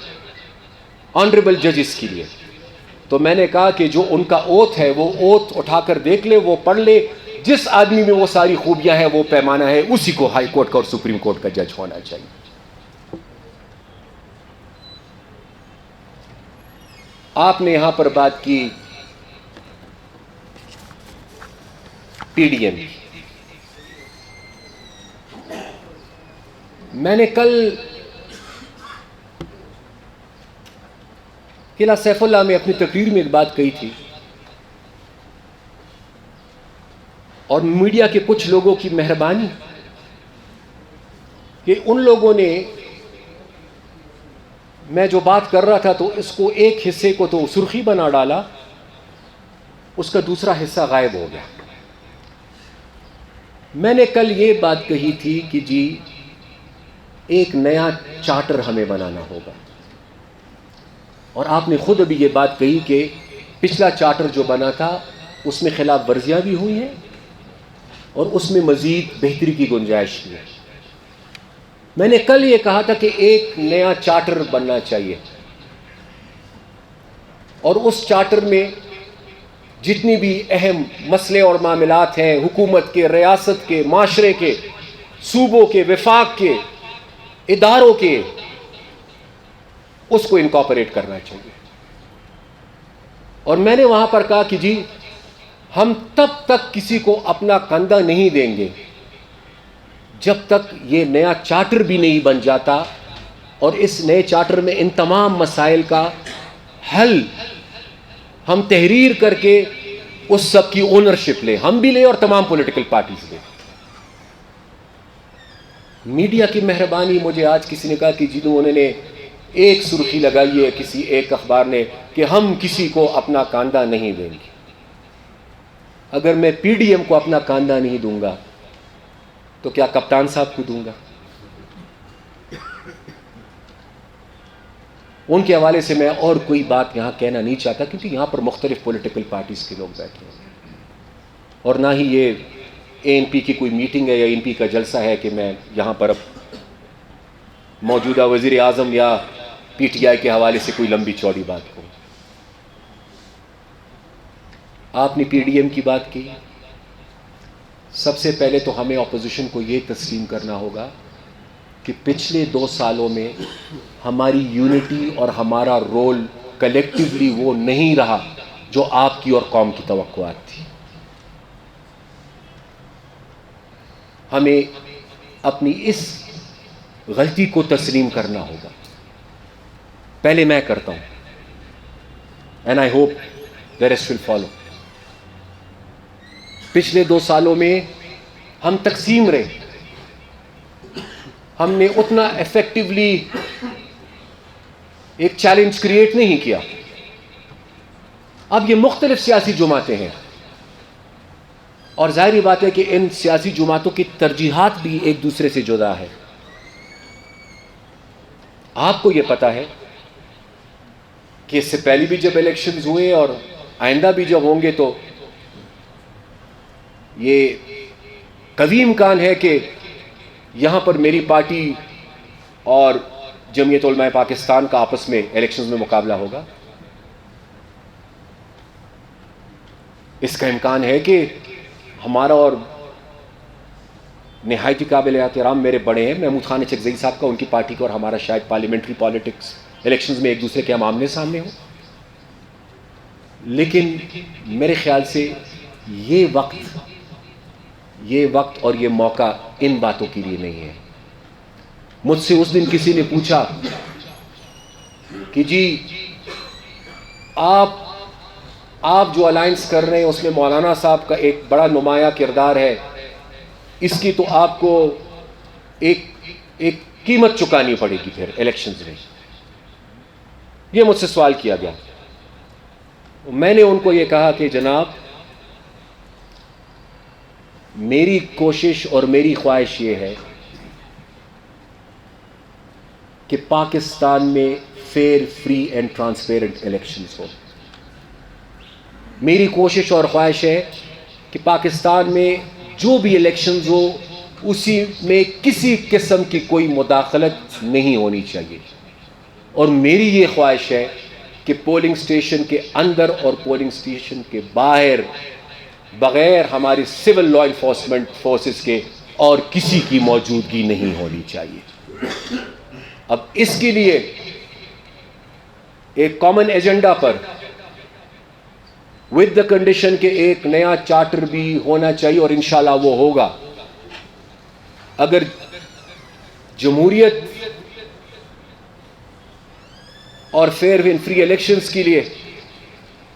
آنریبل ججز کے لیے؟ تو میں نے کہا کہ جو ان کا اوتھ ہے وہ اوتھ اٹھا کر دیکھ لے, وہ پڑھ لے, جس آدمی میں وہ ساری خوبیاں ہیں وہ پیمانہ ہے, اسی کو ہائی کورٹ کا اور سپریم کورٹ کا جج ہونا چاہیے. آپ نے یہاں پر بات کی پی ڈی ایم. میں نے کل قلعہ سیف اللہ میں اپنی تقریر میں ایک بات کہی تھی, اور میڈیا کے کچھ لوگوں کی مہربانی کہ ان لوگوں نے, میں جو بات کر رہا تھا تو اس کو ایک حصے کو تو سرخی بنا ڈالا, اس کا دوسرا حصہ غائب ہو گیا. میں نے کل یہ بات کہی تھی کہ جی ایک نیا چارٹر ہمیں بنانا ہوگا, اور آپ نے خود ابھی یہ بات کہی کہ پچھلا چارٹر جو بنا تھا اس میں خلاف ورزیاں بھی ہوئی ہیں اور اس میں مزید بہتری کی گنجائش بھی ہے. میں نے کل یہ کہا تھا کہ ایک نیا چارٹر بننا چاہیے, اور اس چارٹر میں جتنی بھی اہم مسئلے اور معاملات ہیں, حکومت کے, ریاست کے, معاشرے کے, صوبوں کے, وفاق کے, اداروں کے, اس کو انکارپوریٹ کرنا چاہیے. اور میں نے وہاں پر کہا کہ جی ہم تب تک کسی کو اپنا کندھا نہیں دیں گے جب تک یہ نیا چارٹر بھی نہیں بن جاتا, اور اس نئے چارٹر میں ان تمام مسائل کا حل ہم تحریر کر کے اس سب کی اونرشپ لیں, ہم بھی لیں اور تمام پولیٹیکل پارٹیز لیں. میڈیا کی مہربانی, مجھے آج کسی نے کہا کہ جنہوں نے ایک سرخی لگائی ہے کسی ایک اخبار نے کہ ہم کسی کو اپنا کاندھا نہیں دیں گے. اگر میں پی ڈی ایم کو اپنا کاندھا نہیں دوں گا تو کیا کپتان صاحب کو دوں گا؟ ان کے حوالے سے میں اور کوئی بات یہاں کہنا نہیں چاہتا, کیونکہ یہاں پر مختلف پولیٹیکل پارٹیز کے لوگ بیٹھے ہیں, اور نہ ہی یہ اے این پی کی کوئی میٹنگ ہے یا اے این پی کا جلسہ ہے کہ میں یہاں پر اب موجودہ وزیر اعظم یا پی ٹی آئی کے حوالے سے کوئی لمبی چوڑی بات کروں. آپ نے پی ڈی ایم کی بات کی. سب سے پہلے تو ہمیں اپوزیشن کو یہ تسلیم کرنا ہوگا کہ پچھلے 2 سالوں میں ہماری یونٹی اور ہمارا رول کلیکٹیولی وہ نہیں رہا جو آپ کی اور قوم کی توقعات تھی. ہمیں اپنی اس غلطی کو تسلیم کرنا ہوگا. پہلے میں کرتا ہوں and I hope the rest will follow. پچھلے 2 سالوں میں ہم تقسیم رہے, ہم نے اتنا ایفیکٹولی ایک چیلنج کریٹ نہیں کیا. اب یہ مختلف سیاسی جماعتیں ہیں اور ظاہری بات ہے کہ ان سیاسی جماعتوں کی ترجیحات بھی ایک دوسرے سے جدا ہے. آپ کو یہ پتا ہے کہ اس سے پہلے بھی جب الیکشنز ہوئے اور آئندہ بھی جب ہوں گے تو یہ قوی امکان ہے کہ یہاں پر میری پارٹی اور جمعیت علماء پاکستان کا آپس میں الیکشنز میں مقابلہ ہوگا. اس کا امکان ہے کہ ہمارا اور نہایت قابل احترام میرے بڑے ہیں محمود خان چکزئی صاحب کا, ان کی پارٹی کا اور ہمارا شاید پارلیمنٹری پالیٹکس الیکشنز میں ایک دوسرے کے ہم آمنے سامنے ہوں. لیکن میرے خیال سے یہ وقت اور یہ موقع ان باتوں کے لیے نہیں ہے. مجھ سے اس دن کسی نے پوچھا کہ جی آپ جو الائنس کر رہے ہیں اس میں مولانا صاحب کا ایک بڑا نمایاں کردار ہے, اس کی تو آپ کو ایک قیمت چکانی پڑے گی پھر الیکشنز میں. یہ مجھ سے سوال کیا گیا. میں نے ان کو یہ کہا کہ جناب میری کوشش اور میری خواہش یہ ہے کہ پاکستان میں fair, free and transparent elections ہو. میری کوشش اور خواہش ہے کہ پاکستان میں جو بھی الیکشنز ہو اسی میں کسی قسم کی کوئی مداخلت نہیں ہونی چاہیے. اور میری یہ خواہش ہے کہ پولنگ سٹیشن کے اندر اور پولنگ سٹیشن کے باہر بغیر ہماری سول لا انفورسمنٹ فورسز کے اور کسی کی موجودگی نہیں ہونی چاہیے. اب اس کے لیے ایک common agenda per with the condition کہ ایک نیا چارٹر بھی ہونا چاہیے اور انشاءاللہ وہ ہوگا. اگر جمہوریت اور فیئر اینڈ فری الیکشنز کے لیے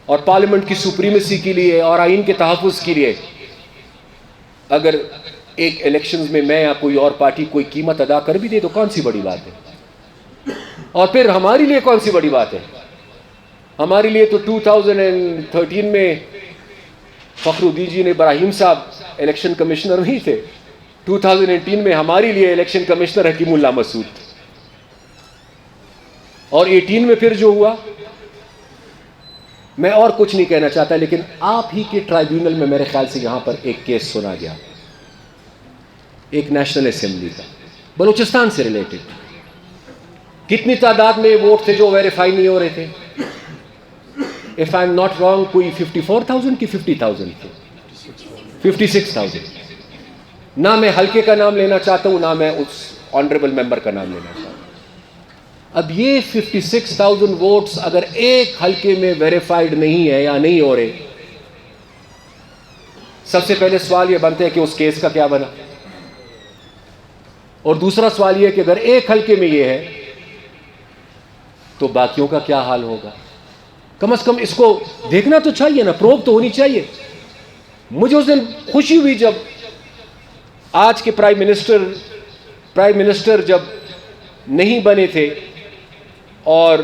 اور پارلیمنٹ کی سپریمیسی کے لیے اور آئین کے تحفظ کے لیے اگر ایک الیکشنز میں میں یا کوئی اور پارٹی کوئی قیمت ادا کر بھی دے تو کون سی بڑی بات ہے. اور پھر ہمارے لیے کون سی بڑی بات ہے. ہمارے لیے تو 2013 میں فخر الدین ابراہیم صاحب الیکشن کمشنر نہیں تھے. 2018 میں ہمارے لیے الیکشن کمشنر حکیم اللہ مسعود تھے. اور 18 میں پھر جو ہوا, میں اور کچھ نہیں کہنا چاہتا, لیکن آپ ہی کے ٹرائیبیونل میں میرے خیال سے یہاں پر ایک کیس سنا گیا, ایک نیشنل اسمبلی کا, بلوچستان سے ریلیٹڈ. کتنی تعداد میں ووٹ تھے جو ویریفائی نہیں ہو رہے تھے؟ if I'm not wrong کوئی 54,000 کی 50,000 تھے, 56,000. نہ میں حلقے کا نام لینا چاہتا ہوں نہ میں اس آنریبل ممبر کا نام لینا چاہتا ہوں. اب یہ 56,000 ووٹس اگر ایک حلقے میں ویریفائڈ نہیں ہے یا نہیں ہو رہے, سب سے پہلے سوال یہ بنتا ہے کہ اس کیس کا کیا بنا. اور دوسرا سوال یہ کہ اگر ایک حلقے میں یہ ہے تو باقیوں کا کیا حال ہوگا. کم از کم اس کو دیکھنا تو چاہیے نا, پروب تو ہونی چاہیے. مجھے اس دن خوشی ہوئی جب آج کے پرائم منسٹر جب نہیں بنے تھے اور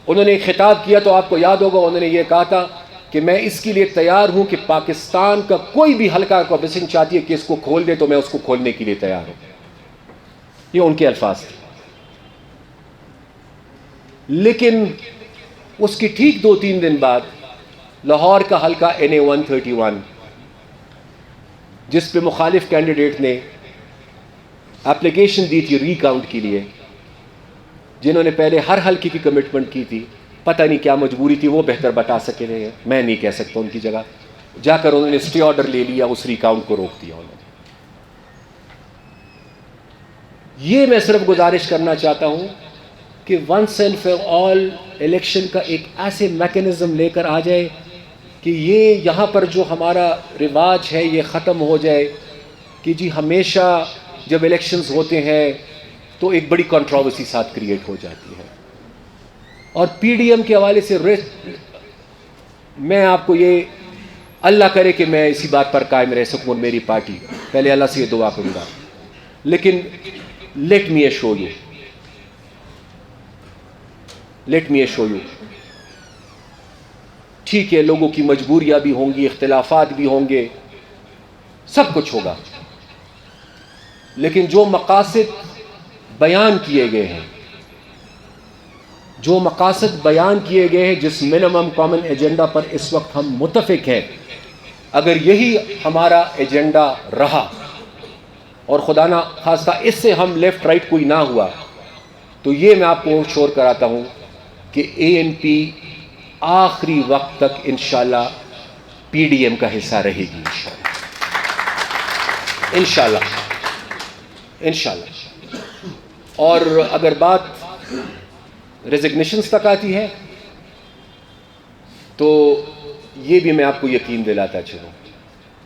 انہوں نے ایک خطاب کیا تو آپ کو یاد ہوگا انہوں نے یہ کہا تھا کہ میں اس کے لیے تیار ہوں کہ پاکستان کا کوئی بھی حلقہ اپوزیشن چاہتی ہے کہ اس کو کھول دے تو میں اس کو کھولنے کے لیے تیار ہوں. یہ ان کے الفاظ تھے. لیکن اس کی ٹھیک 2-3 دن بعد لاہور کا حلقہ NA 131 جس پہ مخالف کینڈیڈیٹ نے اپلیکیشن دی تھی ری کاؤنٹ کے لیے, جنہوں نے پہلے ہر حلقے کی کمٹمنٹ کی تھی, پتہ نہیں کیا مجبوری تھی وہ بہتر بتا سکے رہے, میں نہیں کہہ سکتا ان کی جگہ, جا کر انہوں نے اسٹے آرڈر لے لیا, اس ری کاؤنٹ کو روک دیا انہوں نے. یہ میں صرف گزارش کرنا چاہتا ہوں کہ once and for all election کا ایک ایسے میکنزم لے کر آ جائے کہ یہ یہاں پر جو ہمارا رواج ہے یہ ختم ہو جائے کہ جی ہمیشہ جب الیکشنز ہوتے ہیں تو ایک بڑی کنٹروورسی ساتھ کریٹ ہو جاتی ہے. اور پی ڈی ایم کے حوالے سے میں آپ کو یہ اللہ کرے کہ میں اسی بات پر قائم رہ سکوں اور میری پارٹی, پہلے اللہ سے یہ دعا کروں گا, لیکن لیٹ می شو یو ٹھیک ہے, لوگوں کی مجبوریاں بھی ہوں گی, اختلافات بھی ہوں گے, سب کچھ ہوگا, لیکن جو مقاصد بیان کیے گئے ہیں, جس منیمم کامن ایجنڈا پر اس وقت ہم متفق ہیں, اگر یہی ہمارا ایجنڈا رہا اور خدا نہ خواستہ اس سے ہم لیفٹ رائٹ کوئی نہ ہوا, تو یہ میں آپ کو شور کراتا ہوں کہ اے این پی آخری وقت تک انشاءاللہ پی ڈی ایم کا حصہ رہے گی, انشاءاللہ. اور اگر بات ریزگنیشنز تک آتی ہے تو یہ بھی میں آپ کو یقین دلاتا چلوں,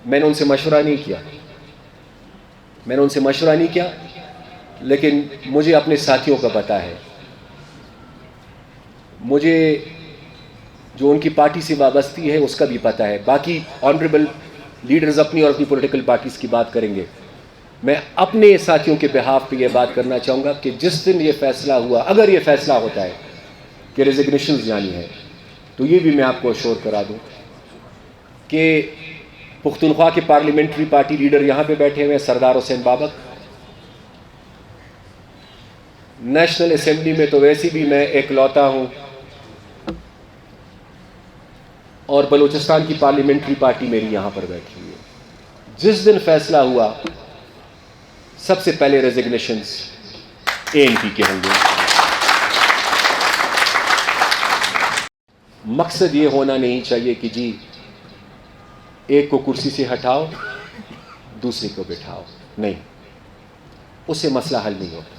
میں نے ان سے مشورہ نہیں کیا, لیکن مجھے اپنے ساتھیوں کا پتہ ہے, مجھے جو ان کی پارٹی سے وابستی ہے اس کا بھی پتہ ہے. باقی آنریبل لیڈرز اپنی اور اپنی پولیٹیکل پارٹیز کی بات کریں گے, میں اپنے ساتھیوں کے بہاف پہ یہ بات کرنا چاہوں گا کہ جس دن یہ فیصلہ ہوا, اگر یہ فیصلہ ہوتا ہے کہ ریزگنیشنز جانی ہے, تو یہ بھی میں آپ کو اشور کرا دوں کہ پختونخوا کے پارلیمنٹری پارٹی لیڈر یہاں پہ بیٹھے ہوئے ہیں, سردار حسین بابک. نیشنل اسمبلی میں تو ویسی بھی میں اکلوتا ہوں, اور بلوچستان کی پارلیمنٹری پارٹی میری یہاں پر بیٹھی ہوئی ہے. جس دن فیصلہ ہوا سب سے پہلے ریزگنیشنز اے این پی کے ہوں گے. مقصد یہ ہونا نہیں چاہیے کہ جی ایک کو کرسی سے ہٹاؤ دوسرے کو بٹھاؤ, نہیں, اس سے مسئلہ حل نہیں ہوتا.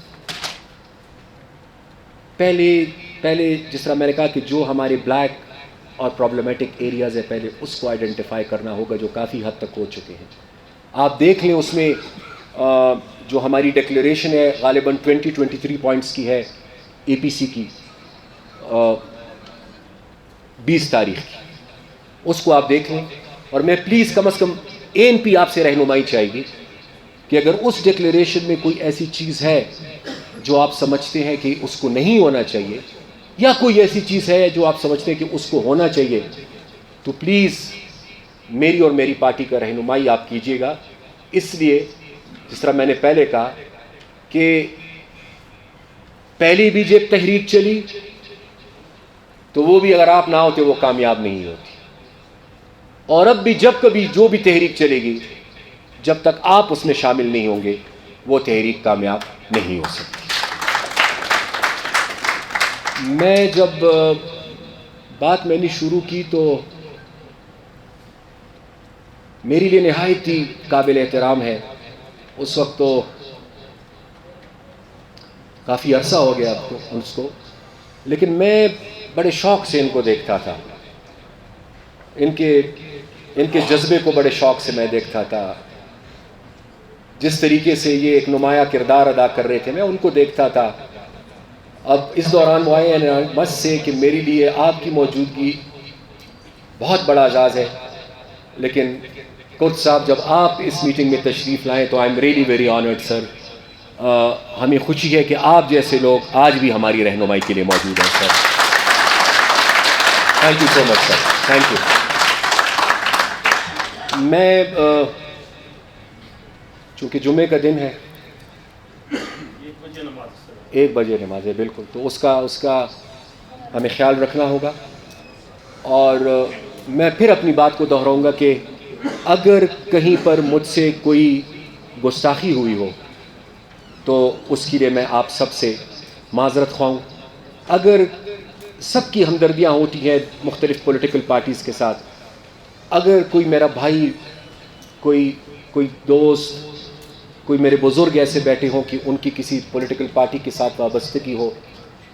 پہلے جس طرح میں نے کہا کہ جو ہمارے بلیک اور پرابلمیٹک ایریاز ہیں, پہلے اس کو آئیڈینٹیفائی کرنا ہوگا, جو کافی حد تک ہو چکے ہیں. آپ دیکھ لیں اس میں جو ہماری ڈکلیریشن ہے غالباً 23 پوائنٹس کی ہے, اے پی سی کی 20 تاریخ کی, اس کو آپ دیکھ لیں. اور میں please come is come a N P آپ سے رہنمائی چاہیے گی کہ اگر اس ڈکلیریشن میں کوئی ایسی چیز ہے جو آپ سمجھتے ہیں کہ اس کو نہیں ہونا چاہیے, یا کوئی ایسی چیز ہے جو آپ سمجھتے ہیں کہ اس کو ہونا چاہیے, تو پلیز میری اور میری پارٹی کا رہنمائی آپ کیجیے گا. اس لیے جس طرح میں نے پہلے کہا کہ پہلی بی جے پی تحریک چلی تو وہ بھی اگر آپ نہ ہوتے وہ کامیاب نہیں ہوتی, اور اب بھی جب کبھی جو بھی تحریک چلے گی جب تک آپ اس میں شامل نہیں ہوں گے وہ تحریک کامیاب نہیں ہو سکتی. میں جب بات میں نے شروع کی تو میرے لیے نہایت ہی قابل احترام ہے, اس وقت تو کافی عرصہ ہو گیا اب تو اس کو, لیکن میں بڑے شوق سے ان کو دیکھتا تھا, ان کے جذبے کو بڑے شوق سے میں دیکھتا تھا. جس طریقے سے یہ ایک نمایاں کردار ادا کر رہے تھے میں ان کو دیکھتا تھا. اب اس دوران معین مجھ سے کہ میرے لیے آپ کی موجودگی بہت بڑا اعزاز ہے, لیکن کرد صاحب جب آپ اس میٹنگ میں تشریف لائیں تو I am really very honoured sir. ہمیں خوشی ہے کہ آپ جیسے لوگ آج بھی ہماری رہنمائی کے لیے موجود ہیں sir. Thank you so much sir, thank you. میں چونکہ جمعے کا دن ہے, 1 بجے نماز ہے بالکل, تو اس کا ہمیں خیال رکھنا ہوگا. اور میں پھر اپنی بات کو دہراؤں گا کہ اگر کہیں پر مجھ سے کوئی گستاخی ہوئی ہو تو اس کے لیے میں آپ سب سے معذرت خواہ ہوں. اگر سب کی ہمدردیاں ہوتی ہیں مختلف پولیٹیکل پارٹیز کے ساتھ, اگر کوئی میرا بھائی, کوئی دوست کوئی میرے بزرگ ایسے بیٹھے ہوں کہ ان کی کسی پولیٹیکل پارٹی کے ساتھ وابستگی ہو،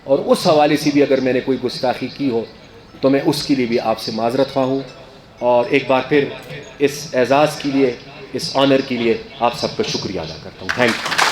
اور اس حوالے سے بھی اگر میں نے کوئی گستاخی کی ہو تو میں اس کے لیے بھی آپ سے معذرت خواہ ہوں، اور ایک بار پھر اس اعزاز کے لیے، اس آنر کے لیے آپ سب کا شکریہ ادا کرتا ہوں. Thank you.